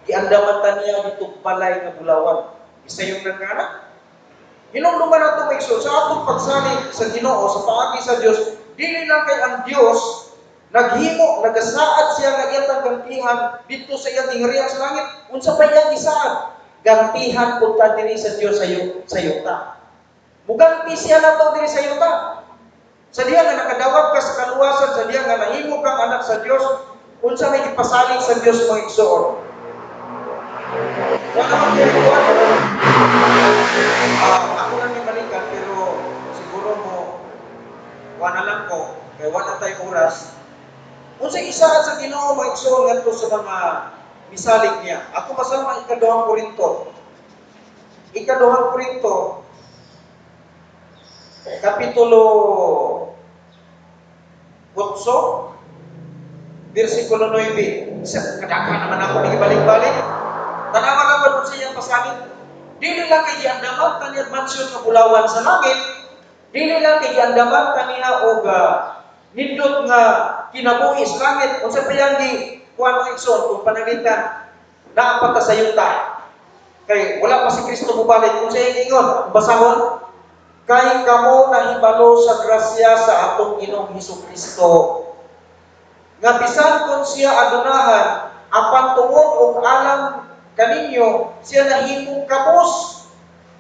giandaman ta niya dito balay nga Bulawan. Isa yung nagkana. Hinumduman nato may sa atong pagsalig sa Ginoo sa paagi sa Dios, dili lang kay ang Dios naghimo, nagasaad siya nga iyang gantihan dito sa iyang gingarian sa langit. Unsa pa iyang gisaad? Gantihan punta diri sa Dios sa yuta. Muganti siya nato diri sa yuta. Sa diha nga nakadawat ka sa kaluwasan, sa diha nga nahimo kang anak sa Dios, unsa may ipasalig sa Dios mga igsoon. Wala naman pinagawa. Ako lang yung balikan, pero siguro mo, wala lang ko, kaya wala tayong oras. Unsa isa sa Ginoo mga igsoon ngadto sa mga misalig niya. Ako masama ikaduhang Korinto. Ikaduhang Korinto, Kapitulo 8, versikulo 9. Kadaghan naman ako nagibalik-balik. Tanawan lang ba sa iyang pasalit? Dili lang kay giandaman kaniya mansyon nga Bulawan sa langit. Dili lang kay giandaman kaniya og nindot nga kinabuhi sa langit. Unsa pa yang gi kuan mo igsoon kung panangitan naa pa ta sa yuta. Kay wala pa si Kristo mobalik. Kung siya ingon, basahon, kay kamo nahibalo sa grasya sa atong Ginoong Hesukristo. Nga bisan kung siya adunahan, apan tungod og alam kaninyo, siya nahimong kabos.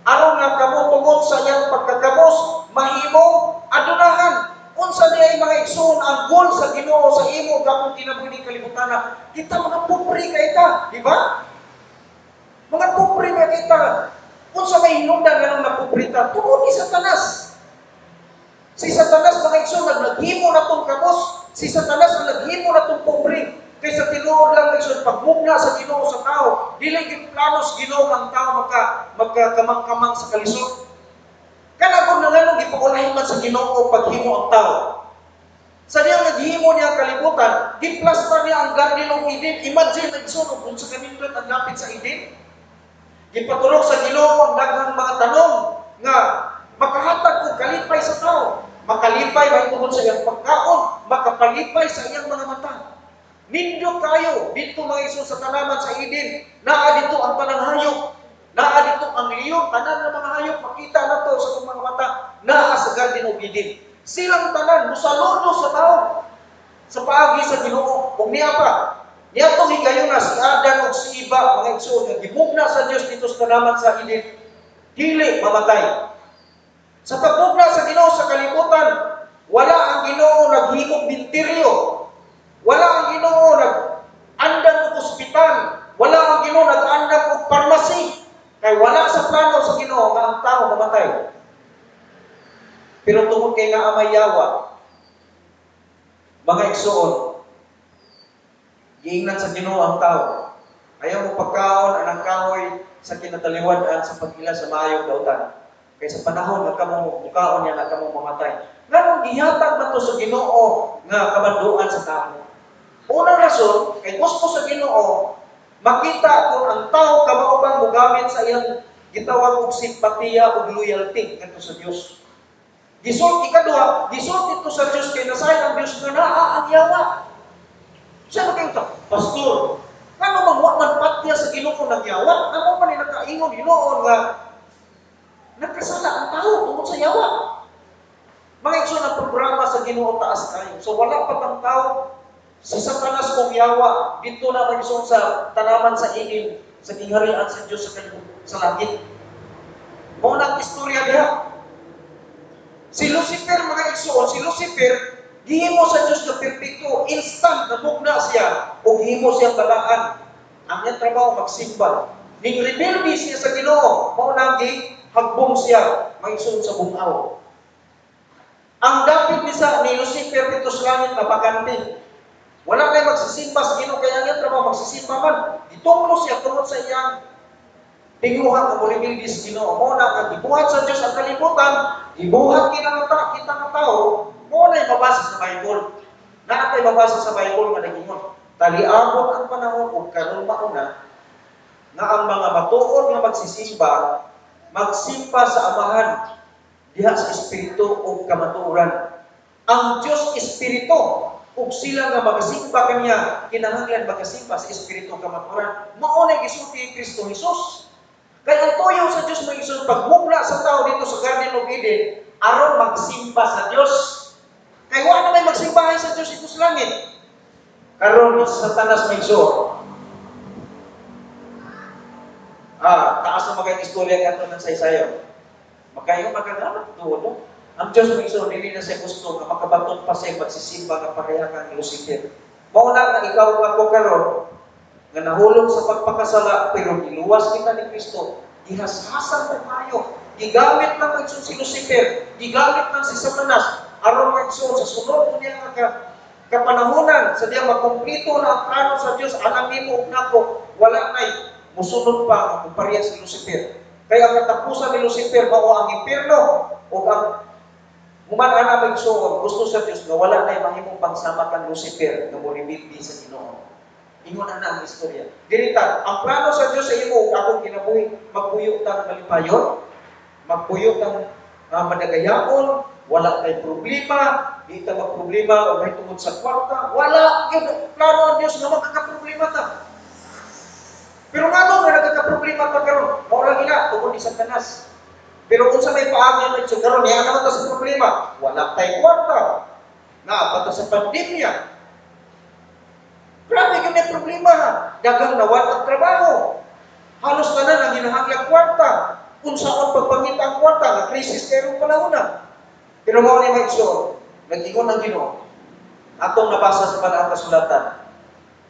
Aron nga kamo tungod sa iyang pagkakabos, mahimong adunahan. Unsa niya ay mga igsoon ang goal sa Ginoo sa imo gapon kinabuhi ni kalibutan. Kita mga pobre kay ta, di ba? Mga pobre ba kita? Unsa may hinungdan nga nang napobrita? Tungod ni Satanas. Si Satanas mga igsoon naghimo na tong kabos. Si Satanas ang naghimo na tong pobre. Kaysa tinuod lang igsoon pagmugna sa Ginoo sa tao, dili gyud planos Ginoo ang tao magkakamang-kamang sa kalisod. Kana kung nanganong gipaulahi man sa Ginoo paghimo ang tao. Sa diyang naghimo niya ang kalibutan, giplasta niya ang Garden of Eden. Imagine igsoon kung sa kanindot ang lapit sa Eden. Gipaturok sa Ginoo ang daghang mga tanong nga makahatag og kalipay sa tao. Makalipay mahitungod sa iyang pagkaon, makapalipay sa iyang mga mata. Nindot kayo dito mga igsoon sa tanaman sa Eden. Naa dito ang tanang hayop. Naa dito ang leon, tanan ng mga hayop, makita na to sa itong mga mata. Naa sa Garden of Eden. Silang tanan musaludo sa tao sa paagi sa Ginoo. Ug niya pa, niya itong higayon na si Adan o si Iba, mga igsoon, nga gimugna sa Diyos dito sa tanaman sa Eden, dili mamatay. Sa pagmugna sa Ginoo sa kalibutan, wala ang Ginoo naghimog binteryo. Wala ang Ginoo nag-andam og ospital. Wala ang Ginoo nag-andam og parmasi. Kay wala sa plano sa Ginoo nga ang tao mamatay. Pero tungod kay nga amay yawa, mga igsoon, giingnan sa Ginoo ang tao. Ayaw mo pagkaon anang kahoy sa kinataliwan sa pagila sa maayong dautan. Kay sa panahon nga kamo mukaon niya na kamo mamatay. Nganong gihatag man to sa Ginoo nga kamanduan sa tao. Unang rason, kay gusto sa Ginoo makita kung ang tao kamaubang mogamit sa iyang gitawag og simpatiya ug loyalty ngadto sa Dios. Gisult ikaduha, gisult ito sa Dios kay nasay ang Dios nga naa ang yawa. Siya makita, pastor, ano magwa man patya sa Ginoo ng yawa? Ano man ni nakaingon Ginoo nga nagkasala ang tao tungod sa yawa. Mga igsoon ang programa sa Ginoo taas kayo. So wala pa tang tao sa Satanas kong yawa dito na mag-igsoon sa tanaman sa Eden, sa kingharian sa Dios sa langit. Mao nang istorya diha. Si Lucifer mga igsoon, si Lucifer gihimo sa Dios na perpekto, instant na mugna siya ug himo siya talaan. Ang iyang trabaho magsimba. Ning rebelde siya sa Ginoo, mao nang hagbong siya maigsoon sa bungaw. Ang dapit ni Lucifer dito sa langit napakandi. Wala kay magsisimba sa Ginoo kaya ang iyang trabaho magsisimba man. Gitunglo siya tungod sa iyang tinguhan ng rebelde sa Ginoo. Mao na ang gibuhat sa Dios ang kalibutan, gibuhat kita nga tao, mao na mabasa sa Bible. Naatay mabasa sa Bible nga nagingon, taliabot ang panahon ug karon mauna nga ang mga matuod nga magsimba sa Amahan diha sa espiritu ug kamatuoran. Ang Dios espiritu ug sila nga magasimba kaniya kinahanglan magasimba sa espiritu ug kamatuoran. Mao na gisulti Kristo Jesus. Kaya ang tuyo sa Diyos may isun pagmugna sa tao dito sa Garden of Eden, aron magsimba sa Diyos. Kaya wala na may magsimbahay sa Diyos ito sa langit. Karon sa Satanas may isun. Taas na magayang istorya kanto ng saysayo. Magkayo magagamat doon. Ang Diyos may isun, hindi na siya gusto na makabaton pa siya magsisimba ng parehakan ni Lucifer. Mauna na ikaw ako karon nga nahulog sa pagpakasala pero giluwas kita ni Kristo, gihasasan mo tayo, gigamit lang ang si Lucifer, gigamit lang si Satanas, aron magsun sa sunod niya nga kapanahonan, sa diya makumpleto na ang plano sa Dios, alam nimo ug nako, wala nay musunod pa ang pareha si Lucifer. Kaya ang katapusan ni Lucifer mao ang impierno ug ang human-ana magsuon gusto sa Dios nga wala nay mahimong pagsama kang Lucifer nga morebelde sa Ginoo. Ingon na ang istorya. Dirita, ang plano sa Diyos sa imo, akong kinabuhi, magpuyo tang malipayon, magpuyo tang madagayaon, wala kay problema, di ka magproblema o may tungod sa kwarta, wala. Yung plano ang Diyos na magkakaproblema ta. Pero nga nga nagkakaproblema ta karon, tungod ni Satanas. Pero kung sa may paagi na karon niya naman ta sa problema, wala tay kwarta. Naapa ta sa pandemya. Grabe gyud may problema. Daghang nawat ang trabaho. Halos tanan ang ginahanglang kwarta. Kung saan pagpangita ang kwarta, na krisis kayo panahon na. Pero mao ni maigsoon, nag-ingon ang Ginoo. Atong nabasa sa Banal nga Kasulatan.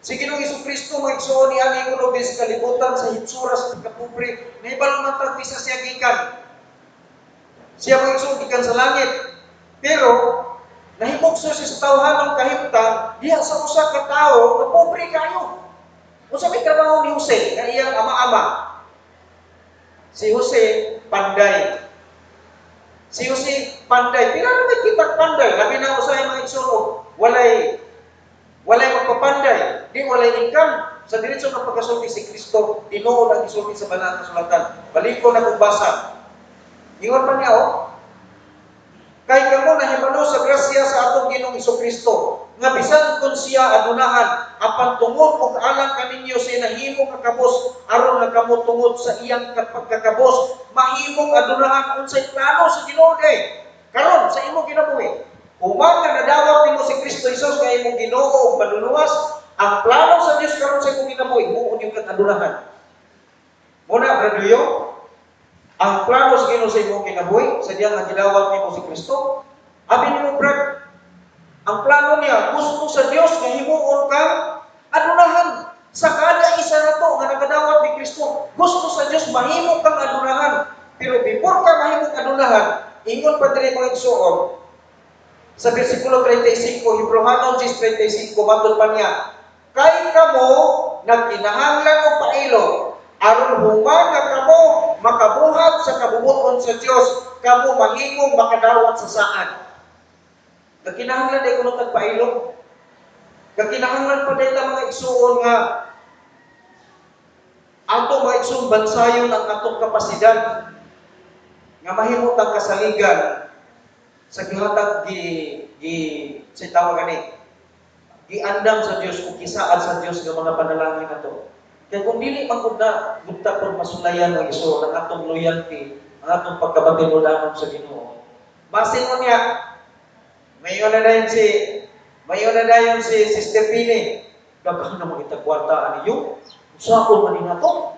Si Ginoong Jesucristo maigsoon ni ani kuno bis kalibutan sa hitsura sa pagkapobre, nahibalo man tag bisa siya gikan. Siya maigsoon gikan sa langit. Pero nahimugso siya sa tawhanong kahimtang diha sa usa ka tawo nga pobre kayo. Unsa may trabaho ni Jose nga iyang ama-ama? Si Jose panday. Si Jose panday. Pila na may kita panday? Labi na usay mga igsoon, walay magpapanday. Di walay income. Sa diretso ng pagkasulti si Kristo, tinuod ang isulti sa Banal nga Kasulatan. Baliko na kung basa. Ingon pa niya, kay kamo nahibalo sa grasya sa atong Ginoong Jesucristo, nga bisan kun siya adunahan, apan tungod og alang kaninyo siya nahimo kakabos, aron nga kamo tungod sa iyang pagkakabos, mahimong adunahan unsay plano sa Ginoo day. Karon sa imo kinabuhi, human nga nadawat nimo si Kristo Jesus kay imong Ginoo ug manluluwas, ang plano sa Dios karon sa imong kinabuhi, muod yung kang adunahan. Muna, Braduyo, ang plano sa Ginoo sa imong kinabuhi, sa diyan nga gidawat nimo si Kristo, abi nimo brad, ang plano niya gusto sa Dios nga himuon kang adunahan. Sa kada isa nato nga nagadawat ni Kristo, gusto sa Dios mahimo kang adunahan. Pero before ka mahimong adunahan, ingon pa diri mga igsoon sa bersikulo 35, Hebrehanon 10:35, matod pa niya, kay kamo nagkinahanglan og pailo, aron human nga kamo makabuhat sa kabubuton sa Dios, kamo mahimong makadawat sa saan. Nagkinahanglan day kuno tagpailo. Nagkinahanglan pa day ta mga igsuon nga ato mga igsuon bansayon ang atong kapasidad nga mahimo tang kasaligan sa gihatag sa tawag ani giandam sa Dios ug kisaad sa Dios nga mga panalangin nato. Kaya kung dili magud na gudta pud masulayan ng iso ang atong loyalty, ang atong pagkabatinudanon sa Ginoo. Basin mo niya, mayon na dayon si Sister Pini. Daghan na mga itagwartaan niyo. Usaon man ni nato.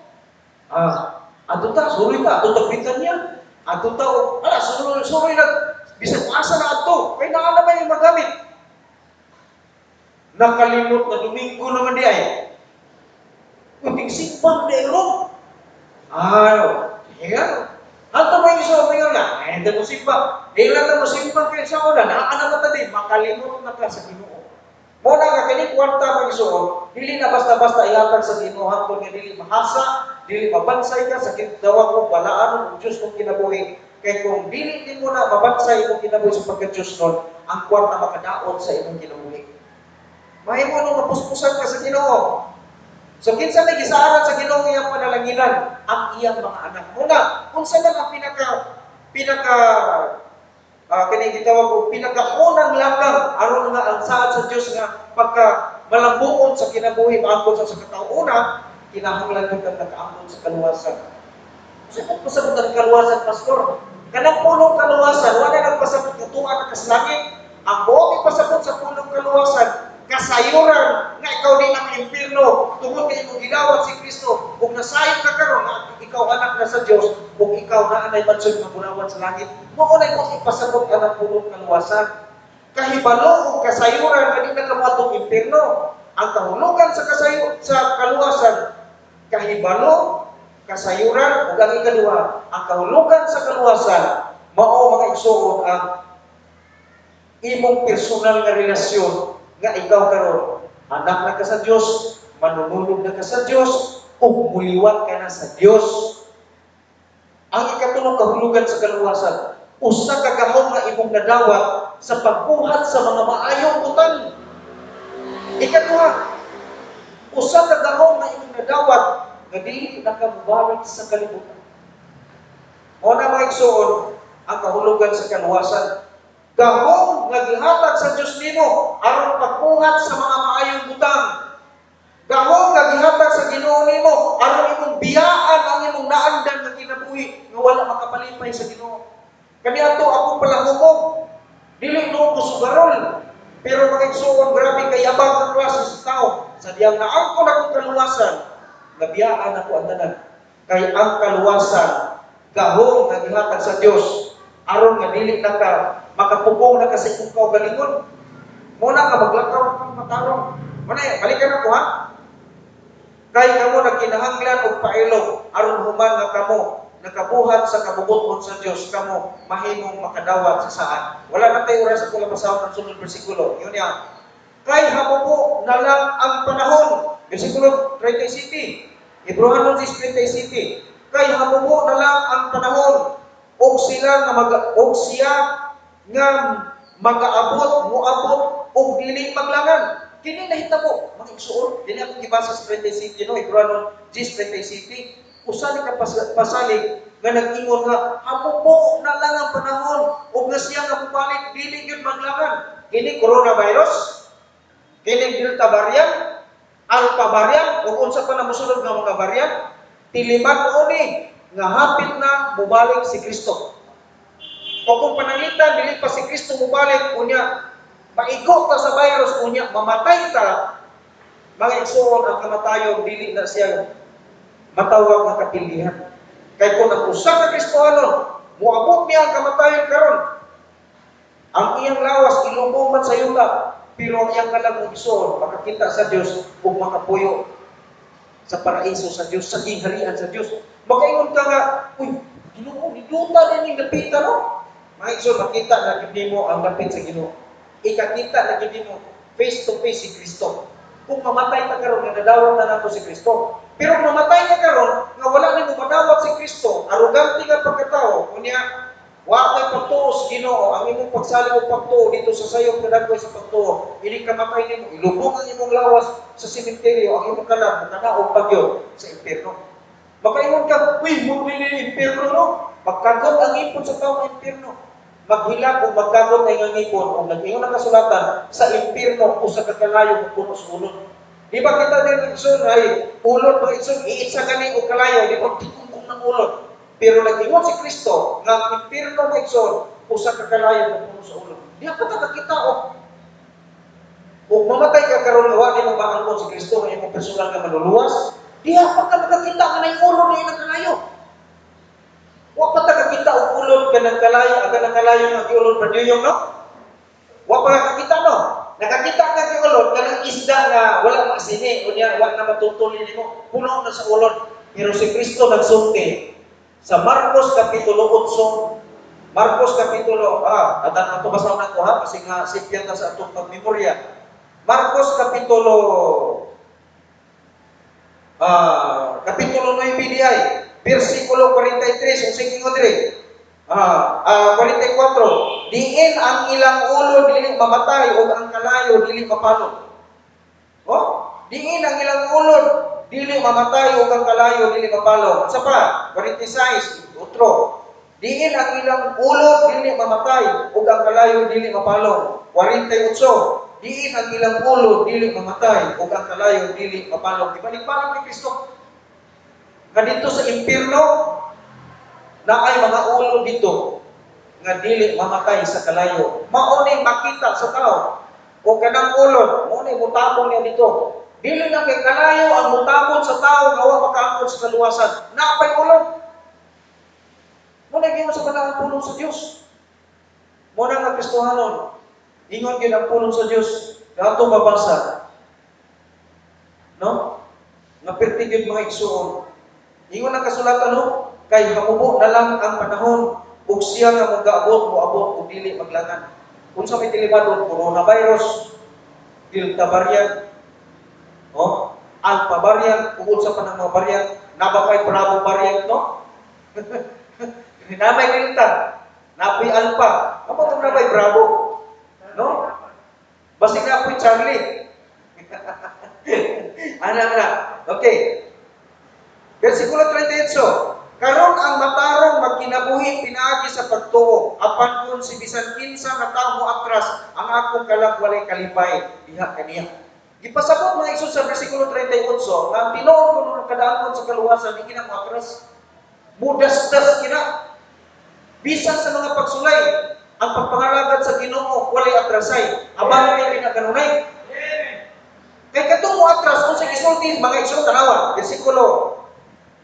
Ato ta, suri ta, ato tagbitan niya. Ato ta, suri na, bisag asa na ato. Kaya naala ba yung magamit? Nakalimot na Domingo naman di ay. Kunting simbang na ero. Hingan. Ato ba yung isa, hingan na. Hindi mo simbang. Hingan na mo simbang kayo sa una. Nakaan naman din. Makalimot na ka sa Ginoo. Muna nga, kini kwarta mo isuon, dili na basta-basta ihatag sa Ginoo hangtod nga dili mahasa, dili mabansay ka sa kitawag mo balaan ng Diyos kung kinabuhi. Kaya kung dili din mo na mabansay kung kinabuhi sa pagka-Diyos nun, ang kwarta makadaot sa imong kinabuhi. Mahimo nung mapuspusan ka sa Ginoo. So kinsa may gisaaran sa Ginoo iyang panalanginan ang iyang mga anak. Muna, unsa man ang kini gitawag og pinakaunang lakang aron nga ang saad sa Dios nga pagka malambuon sa kinabuhi maangkon sa katao-una, kinahanglan gyud kang nakaangkon sa kaluwasan. Sa pasabot ang kaluwasan, pastor, kanang pulong kaluwasan wala nagpasabot nga tuwa ka sa langit. Ang buong pasabot sa pulong kaluwasan, kasayuran nga ikaw di ang impierno tungod kay imong gidawat si Kristo ug nasayon ka karon nga ikaw anak na sa Dios ug ikaw na anay mansud nga bunawan sa langit. Mao na mo ipasabot ang pulong kaluwasan. Kahibalo ug kasayuran nga di na kamuadtong impierno. Ang kahulugan sa kaluwasan, kahibalo, kasayuran ug ang ikaduha, ang kahulugan sa kaluwasan mao mga igsuon ang imong personal nga relasyon nga ikaw karon anak na ka sa Dios, manunulog na ka sa Dios, ug muliwat ka na sa Dios. Ang ikatulong kahulugan sa kaluwasan, usa ka gahom nga imong nadawat sa pagbuhat sa mga maayong butang. Ikaduha, usa ka gahom nga imong nadawat nga dili nakabalik sa kalibutan. O na mga igsuon ang kahulugan sa kaluwasan. Gahom nga gihatag sa Dios nimo aron pagbuhat sa mga maayong butang. Gahom nga gihatag sa Ginoo nimo aron imong biyaan ang imong naandan nga kinabuhi kalipay sa Ginoo. Kaniadto ako palahubog. Dili no ko sugarol. Pero mga igsoon, grabe kay yabang ang klase sa tao. Sa diyang naangko na kong kaluwasan, nabiyaan ako ang tanan. Kay ang kaluwasan, gahong nga gihatag sa Dios aron nga dili na ka makapugong na kasi kung kaugalingon. Muna ka maglakaw kang matarong. Muna balikan ako ha. Kay kamo nagkinahanglan og pailog aron human nga kamo nakabuhat sa kabubuton sa Dios kamo mahimong makadawat sa saan. Wala na tayo oras sa kula pasahon ang sunod bersikulo. Yun yan. Kay hamubo na lang ang panahon. Bersikulo 37. Hebrehanon 10:37. Kay hamubo na lang ang panahon og sila og siya nga mag-aabot, muabot og dili maglangan. Kini nahitabo, mga igsuon, dili ako gibasa sa 37 no, Hebrehanon 10:37. Usa ni ka pasalig nga nag-ingon nga hamubo na lang ang panahon ug nga siya nga mubalik dili gyud maglangan. Kini coronavirus, kini Delta variant, Alpha variant ug unsa pa na mosunod nga mga variant, tiliman ni nga hapit na mubalik si Kristo. O kung pananglitan dili pa si Kristo mubalik unya maigo ta sa virus unya mamatay ta, mga igsoon ang kamatayon dili na siya matawag nga kapilihan. Kay kung ang usa ka Kristohanon moabot niya ang kamatayon karon, ang iyang lawas ilubong man sa yuta, pero ang iyang kalag igsoon makakita sa Dios ug makapuyo sa paraiso sa Dios, sa gingharian sa Dios. Makaingon ka nga, uy, Ginoo, niduta din yung napita no? Mga igsoon, makita na gid mo ang lapit sa Ginoo. Ikakita na gid mo face to face si Kristo. Kung mamatay ka karon nga nadawat na nato si Kristo. Pero mamatay ka karon nga wala nimo madawat si Kristo, arugante nga pagkatao, unya wa kay pagtuo sa Ginoo, ang imong pagsalig og pagtuo dito sa sayop nga dagway sa pagtuo, ini kamatay nimo, ilubong ang imong lawas sa sementeryo, ang imong kalag tanaog pagyo sa impierno. Makaingon ka, uy, mo ni impierno no? Magkagot ang ipon sa tawo ng impierno. Maghilak o magkagot ay nga ngipon o nag-ingon ang kasulatan sa impierno o sa kakalayo ng puno sa ulod. Di ba kita din igsoon ay ulod o igsoon, iitsa gani o kalayo, di ba tikumbong ng ulod. Pero nag-ingon si Kristo ng impierno ng igsoon o sa kakalayo ng puno sa ulod. Di ako nakakita o. Kung mamatay ka karon nga wala mo maangkon si Kristo nga imong personal nga manluluwas, di ako ka nakakita nga na yung ulod na yung kalayo. Wa pa nakakita og ulod kanang kalayo, aga nang kalayo nga giulod pa diyong no? Wa pa nakakita no? Nakakita ka kay ulod kanang isda nga wala masini unya wa na matutuli nimo, puno na sa ulod. Pero si Kristo nagsulti sa Marcos kapitulo 8. Marcos kapitulo adan ato basaw na ko ha kasi nga sipyan ta sa atong pagmemorya. Marcos kapitulo kapitulo 9 BDI versikulo 43 unsay ingon diri 44 diin ang ilang ulo dili mamatay ug ang kalayo dili mapalong. Diin ang ilang ulo dili mamatay ug ang kalayo dili mapalong. Sa pa 46 otro diin ang ilang ulo dili mamatay ug ang kalayo dili mapalong. 48 diin ang ilang ulo dili mamatay ug ang kalayo dili mapalong. Ibalik-balik ni Kristo dito sa impierno na ay mga ulo dito nga dili mamatay sa kalayo. Mao ni makita sa tao o kanang ulo mo ni mutabon niya dito. Dili na kay kalayo ang mutabon sa tao nga wa makaangkon sa kaluwasan. Napay ulo. Mo na gyud sa kanang pulong sa Dios. Mo na nga Kristohanon. Ingon gyud ang pulong sa Dios. Ato mabasa. No? Nga perti gyud mga igsuon. Ingon ang kasulatan no, kay hamubo na lang ang panahon ug siya nga mag-aabot moabot ug dili maglangan. Unsa may tilibadon, coronavirus, Delta variant, Alpha variant, ug unsa pa nang mga variant, nabakay Bravo variant no? Namay Delta, napoy Alpha, amo tong nabay Bravo, no? Basig na po'y Charlie. Ana. Okay. Versikulo 38. Karon ang matarong magkinabuhi pinaagi sa pagtuo, apan kun si bisan kinsa nga tawo atras, ang akong kalag walay kalipay diha kaniya. Gipasabot mga Isus sa versikulo 38 nga ang tinuod kuno kadaangon sa kaluwasan di kina mo atras. Mudas-das kina. Bisan sa mga pagsulay, ang pagpangalagad sa Ginoo walay atrasay. Abang kay ginaganunay. Kay katong mo atras kung sa isulti mga igsoon tanawa, versikulo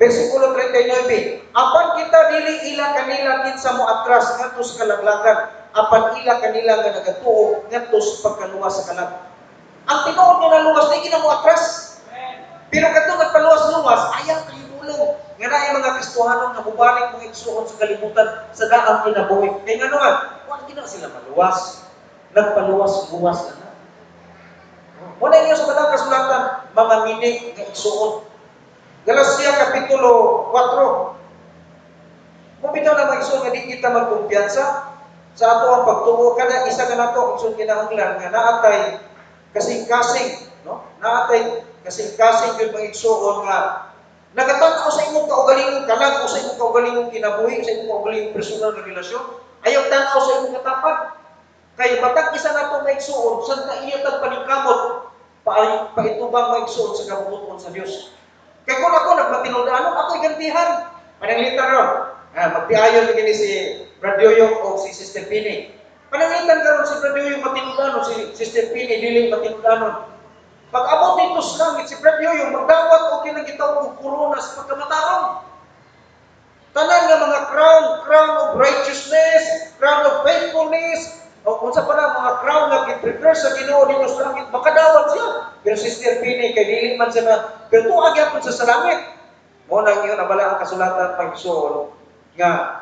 39. Apan kita dili ila kanila kinsa mo atras ngadto sa kalaglagan, apan ila kanila nga nagatuo ngadto sa pagkaluwas sa kalag. Ang tinuod nga naluwas di gina mo atras. Pero katong nagpaluwas-luwas, ayaw kayo mulong. Nga na yung mga Kristohanon na mubalik mga igsoon sa kalibutan sa daang kinabuhi. Kaya nga naman, wala gina sila maluwas. Nagpaluwas-luwas na na. Muna inyo sa batang kasulatan, mga mini nga igsoon. Galacia Kapitulo 4. Mabitaw na mga igsoon nga di kita magkumpiyansa sa ato ang pagtuo. Kada isa ka na ito, igsoon kinahanglan nga naatay kasing-kasing, no? Naatay kasing-kasing yung mga igsoon nga nagatanaw sa imong kaugalingong kalag o sa imong kaugalingong kinabuhi, sa imong kaugalingong personal na relasyon. Ayaw tanaw sa imong katapad. Kay matag isa na itong maigsuon, saan iya tag paningkamot, paitubang maigsuon sa kabubuton sa Dios. Kay kung ako nagmatinudaan, ako'y gantihan. Pananglitan ron. Magtiayon begini si Brad Yoyong o si Sister Pini. Pananglitan ka ron si Brad Yoyong matinudaan o si Sister Pini dili matinudaan. Pag abot dito sa langit, si Brad Yoyong magdawat o kinagitaw o corona sa pagkamatarong. Tanan nga mga crown of righteousness, crown of faithfulness, o kung sa pala mga crown na gi-prepare sa Ginoo dito sa langit, makadawat siya. Pero Sister Pini, kay dili man siya na, pero tuwag yapon sa langit. Mo nang yun, nabala ang kasulatan pagsuon, nga,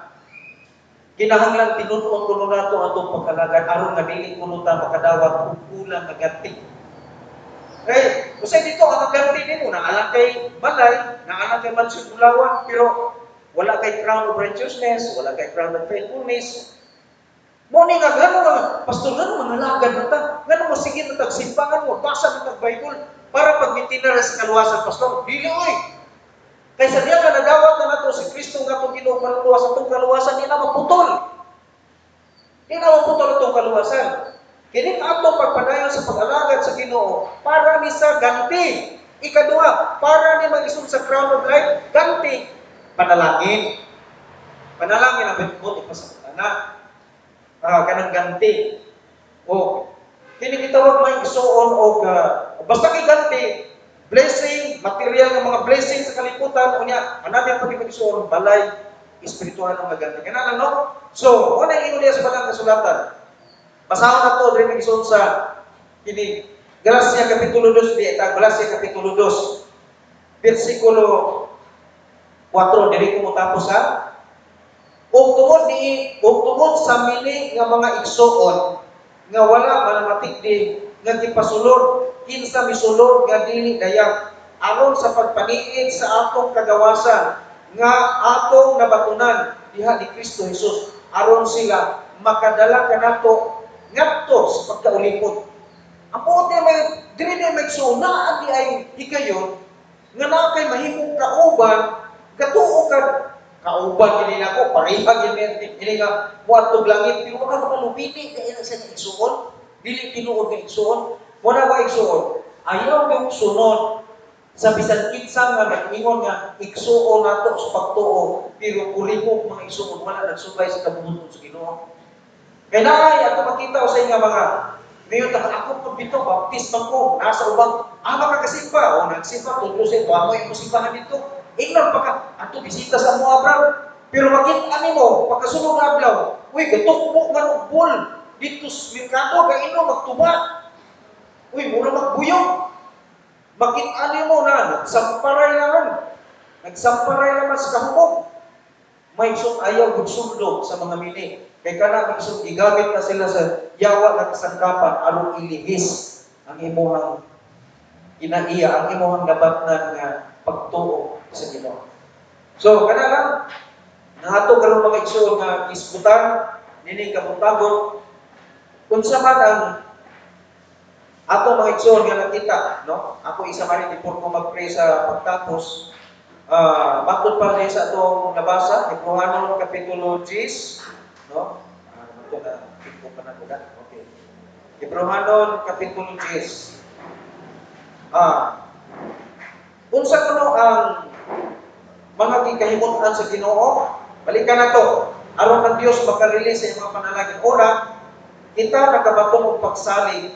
kinahanglan tinutuon kuno nato atong pagkalagan, aron nga dili kuno ta makadawat ug kulang nga ganti. Usay dito, ang ganti din mo, naalang kay balay, naalang kay mansyon ulawan, pero wala kay crown of righteousness, wala kay crown of faithfulness. Muni nga gano'n nga, pastor, gano'n manalagad na ta, gano'n mo sige na tagsimpangan mo, basa na tag-Bible, para pag mitinara sa kaluwasan, pastor, dili oy. Kaysa diya nga nadawat na nato si Kristo nga itong Ginoo maluluwas itong kaluwasan, di na maputol. Di na maputol itong kaluwasan. Kini atong pagpadayon sa pag-alagad sa Ginoo para ni sa ganti. Ikaduha, para ni mag-isog sa crown of life, ganti, panalangin. Panalangin ang bitbot ipasakita na. Kanang ganti. O, kini gitawag may isuon o basta kay ganti, blessing, material ng mga blessing sa kalibutan, o niya, anaming pag-isuon, balay, espiritual ng ganti. Kaya no? So, una yung ino sa balang kasulatan. Pasahon na to, rin isuon sa kini Galacia Kapitulo 2, Galacia Kapitulo 2, versikulo 4, dili ko mo tapos ha? Ug tungod sa mini nga mga igsoon nga wala manamatik di nga gipasulod kinsa misulod nga dili dayang aron sa pagpaniid sa atong kagawasan nga atong nabatunan diha ni Kristo Jesus aron sila makadala kanato ngadto sa pagkaulipod. Ang puot niya may dili na may igsoon na andi ay higayon nga naa kay mahimong kauban gatuo ka kauban kini nako pareha gini nga muadtog langit pero wala makalupiti kay ina sa igsuon dili tinuod nga igsuon wala ba igsuon ayaw yung sunod sa bisan kinsa nga nag-ingon nga igsuon nato sa pagtuo pero kulibog mga igsuon wala nagsubay sa kabubuton sa Ginoo kay naay ato makita sa nga mga mayon ta ako pud bito baptismo ko nasa ubang makakasimba o nagsimba tudlo sa ito amo yung simbahan dito ingnan pa ka, ato bisita sa mo Abraham. Pero makita mo, pagkasunod na adlaw, uy, gatukbo nga ng bull, dito sa merkado, kaino magtuba. Uy, muna magbuyong. Makita mo na, nagsamparay naman sa kahubog. May ayaw gugsundog sa mga mini. Kaya ka na, igamit na sila sa yawa na kasangkapan, aron ilihis ang imuhang inaiya, ang imuhang nabatnan nga pagtuo sa Ginoo. So, kana lang, nahato karon mga igsoon nga isbutan, nini kabutagon, unsa man ang ato mga igsoon nga nakita, no? Ako isa man before ko mag-pray sa pagtapos, matod pa rin sa atong nabasa, Hebrehanon Kapitulo 10, no? Ito na, ito pa na ko na. Okay. Hebrehanon Kapitulo 10. Unsa kuno ang mga gikahimutan sa Ginoo? Balikan nato. aron ang Dios makarelease sa iyang mga panalangin. Una, kita nakabatong og pagsalig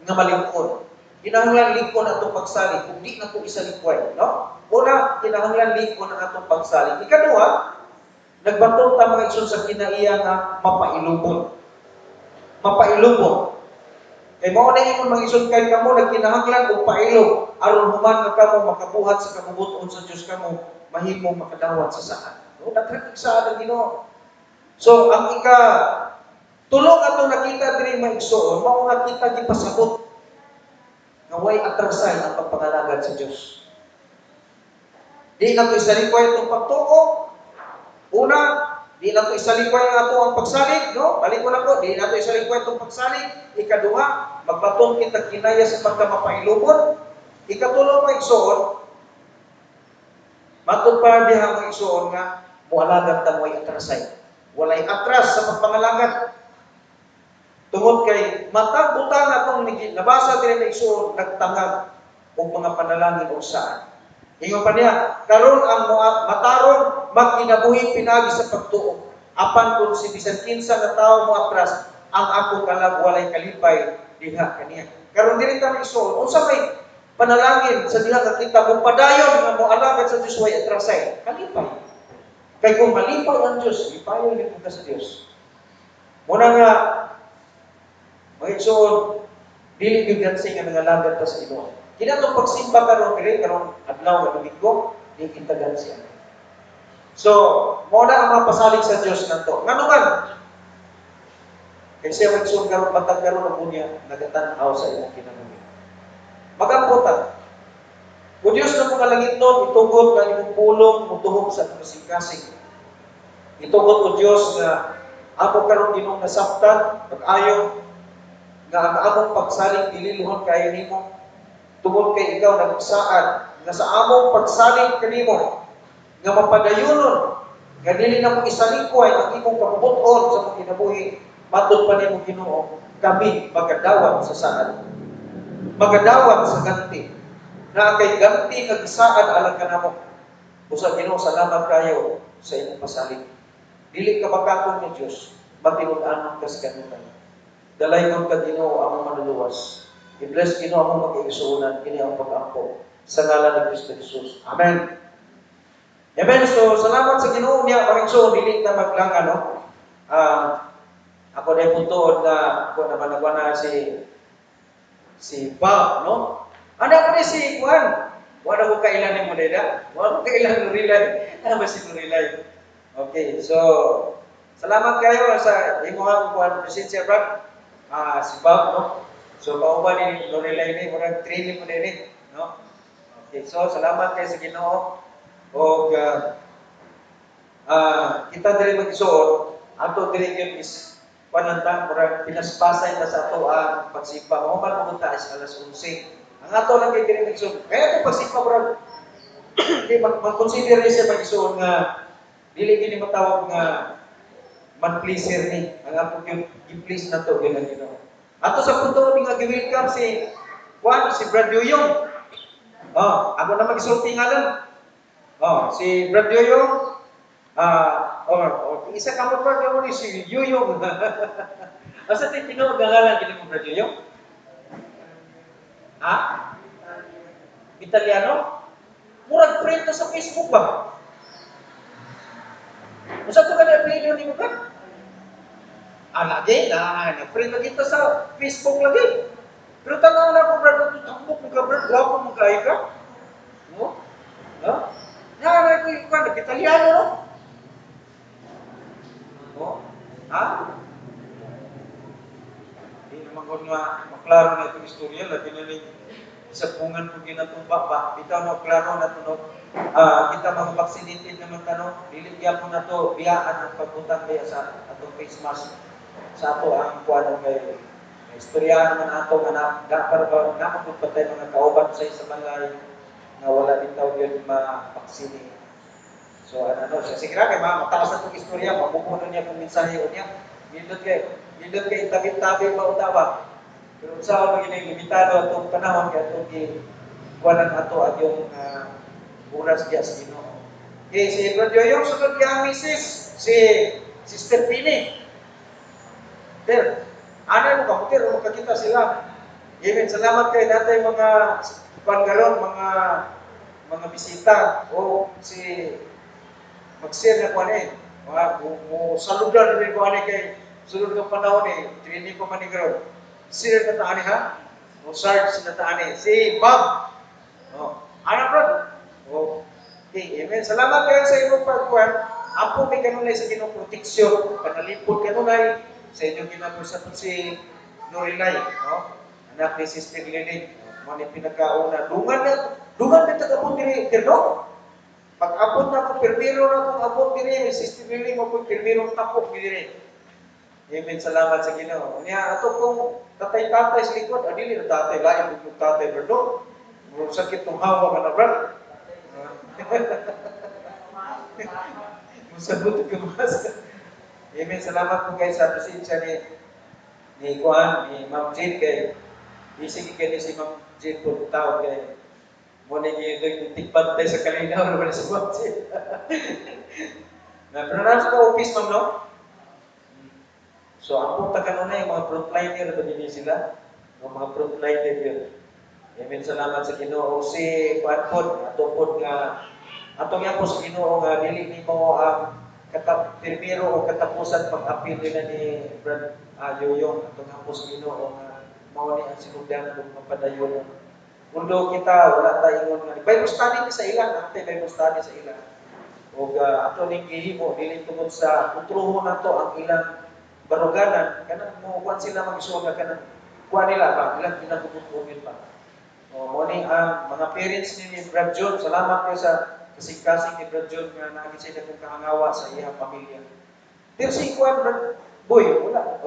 nga malingkod. Kinahanglan likon atong pagsalig kung di na ko isa likway, no? Una, kinahanglan likon ang atong pagsalig. Ikaduha, nagbatong ta mga igsoon sa kinaiya nga mapailubon. Mapailubon. Kay mao na imong mga igsoon kay kamo nagkinahanglan og pailog aron human nga kamo makabuhat sa kabubuton sa Dios kamo mahimo makadawat sa saan. No, daghang saan ang Ginoo. So, ang tulong atong nakita diri mga igsoon, mao nga kita gipasabot nga way atrasay ang pagpangalagad sa Dios. Di na to isalikoy itong pagtuo. Una, di na to isalikoy ang ato ang pagsalig, no? Balik ko na ko, di na to isalikoy itong pagsalig. Ikaduha, magbatong kita kinaya sa pagkamapailubon. Ikatulo mga igsoon, matupad diha mga igsoon nga mualagad ta way atrasay. Walay atras sa pagpangalagad. Tungod kay matag butang atong nabasa diri na igsoon nagtangag og mga panalangin og saan. Ingon pa niya, karon ang matarong magkinabuhi pinagi sa pagtuo. Apan kung si bisan kinsa nga tawo mo atras, ang akong kalag walay kalipay diha kaniya. Karon diri ta igsoon, unsa may panalangin sa diha nga kita mo padayon nga moalagad sa Dios way atrasay. Kalipay. Kay kung malipay ang Dios, lipayon ni kita sa Dios. Muna nga mga igsoon, dili gyud gansi nga nangalagad ta sa Ginoo. Kinatong pagsimba karon diri karong adlaw nga Domingo, di kita gansi. So, mo na ang mga pasalig sa Dios nanto. Ngano man? Kasi ang igsoon karon matag karon ang unya nagatan-aw sa imong kinabuhi. Magampotan. O Dios na mga langit nun, itugot na imong pulong, mutuhog sa kasing-kasing. Itugot o Dios na ako karon Ginoo nasabtan, pag-ayo nga ang among pagsalig dililuhon kayo nimo. Tungod kay ikaw nagsaad nga sa among pagsalig kanimo nga mapadayonon nga dili na mo isalikoy ang imong kabubuton sa mong kinabuhi matud pa nimo Ginoo kami magadawat sa saad. Magadawat sa ganti. Na kay ganti nga gisaad alang kanamo. Usa Ginoo salamat kayo sa imong pasalig. Dili ka makakon ni Dios, matinud-anon ka sa kanutan. Dalay kon ka Ginoo among manluluwas. I-bless Ginoo among mag-igsuonan kini ang pag-ampo sa ngalan ni Kristo Jesus. Amen. Amen. So salamat sa Ginoo niya mga igsuon dili na maglang ano. Ako na puntoon na ako naman nagwana si Bob, no? Ano ko ni si Juan? Wala ko kailan ni Modeda. Wala ko kailan Nurilay. Ano ba si Nurilay? Okay, so salamat kayo sa imuhang Juan Presensya Brad. Si Bob, no? So pauban ni Nurilay ni murag training mo din, no? Okay, so salamat kayo sa Ginoo. Og kita diri mag-isuon, ato diri gyud is panantang murag pinaspasay ta sa ato ang pagsipa. Mahuman mo ta is alas 11. Ang ato lang kay diri mag-isuon. Kaya to pagsipa murag di mag-consider ni siya mag-isuon nga dili gini matawag nga man pleaser ni. Ang ato gyud gi-please nato gyud ang Ginoo. Ato sa punto ni nga gi-welcome si Juan, si Brad Yoyong. Ako na mag-isulti ngalan. Si Brad Yoyong. Isa ka mo Brad Yoyong ni si Yoyong. Asa ti tinawag nga ngalan kini mo Brad Yoyong? Italiano? Murag friend sa Facebook ba? Usa to ka na apelyido ni mo ka? Lagi na-friend lagi kita sa Facebook lagi. Pero tanaw na ko, brad, tambok mo ka, brad, gapo mo kayo ka. No? Na ko yung kan, nag-Italiano, no? Hindi naman ko nga maklaro na itong istorya, lagi na rin isapungan ko ginatumba pa. Bitaw na klaro na ito, no? Kita mga vaccinated naman tanong, diligyan po na ito, biyaan ang pagpuntan kaya sa atong face mask. Sa ato ang kuano kay istorya naman ato nga napagod pa tayo mga kauban sa isa balay nga wala bitaw gyud ma-vaccine. So siya sigura kay mataas na tong istorya, mapupuno niya kung mensahe niya. Nindot kay tabi-tabi mautawa. Pero sa mga limitado atong panahon kay atong kuanan ato at yung oras diya sa Ginoo. Okay, si Brad Yoyong sugod kay Mrs. si Sister Pini. Ter, ano mo kamutir, makakita sila. Amen. Salamat kay natay mga panggaron, mga bisita o si mag-share na ko ani. Mo saludan rin ko ani kay sulod ng panahon training ko man ni garo. Share na ta ani ha. Mo search na ta ani si Bob. Oh, ana bro. Oh. Okay, amen. Salamat kayo sa inyong pagkuhan. Apo may kanunay sa inyong proteksyon. Panalipod kanunay sa inyong ginapos sa si Norilay, no? Anak ni Sister Lily. Mo ni pinagkauna. Dungan na tagapon diri kerno. Pag abot na ko permiro na kung abot diri Sister Lily mo ko permiro tapok diri. Amen. Salamat sa Ginoo. Niya ato kong tatay-tatay sa likod, adili na tatay lain kung tatay berdo. Mo sakit tong hawa man brad. Musabot ka mas. Amen. Salamat po kayo sa presensya ni Juan, ni Ma'am Jean kay isig kay ni si Ma'am Jean po tawag kay mo na yung tikbantay sa kalinaw na si Ma'am Jean. Na pero nasa ka office ma'am no? So ang punta ka na yung mga frontliner ba din sila? Yung mga frontliner yun. Amen. Salamat sa Ginoo. Si Juan po, atupod nga atong yan po sa Ginoo nga dili nimo ang pirmiro o katapusan pag-apil nila ni Brad Yoyong atong yan po sa Ginoo nga mao ni ang sinugdan kung mapadayon. Kundo kita wala ta ingon nga Bible study sa ilang, ante Bible study sa ilang. O ato ning gihimo dili tungod sa kontrohon nato ang ilang baruganan kanang mo kuan sila magsuga kanang kuan nila ba ilang ginagubuton pa. O mo ni ang mga parents ni Brad John, salamat kayo sa kasing-kasing ni Brad John nga naagin sila kong kahangawa sa iyang pamilya. Pero si Juan, boy, wala.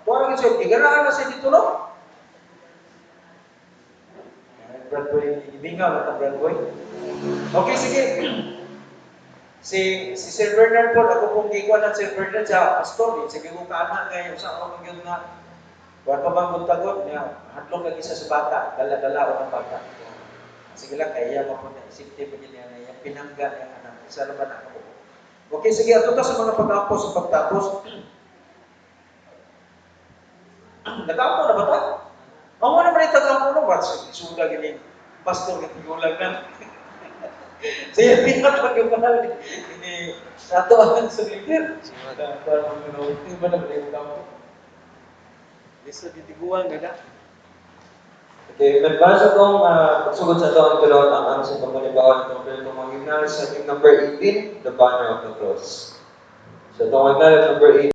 Tuwa rin siya, igaraan na siya dito, no? Brad Boy, ibingaw na ta Brad Boy. Okay, sige. Si Sir Bernard po, ako pong gikuan ng Sir Bernard sa pastor. Sige kong kaanak ngayon sa akong yun nga. Huwag pa bang buntagot niya, hadlong lagi sa bata, dala-dala o ng bata. Sige lang, kaya mo po na isipte pa niya na yung pinangga niya anak. Isa naman ako. Okay, sige, ato sa mga pag-apo sa pagtapos. Nag-apo na ba ta? Ang wala naman yung taga-apo na ba? Suda ganyan. Pastor, katigulang na. Sige, pinapag-apo ini satu akan selintir. Hindi ba na ba yung kapo? Bisa ditiguan, ganda. Okay, nagbasa kong pagsugod sa ito ang tulot ang sa pagmanibawan ng Roberto Manginal sa number 18, The Banner of the Cross. So, itong number 18,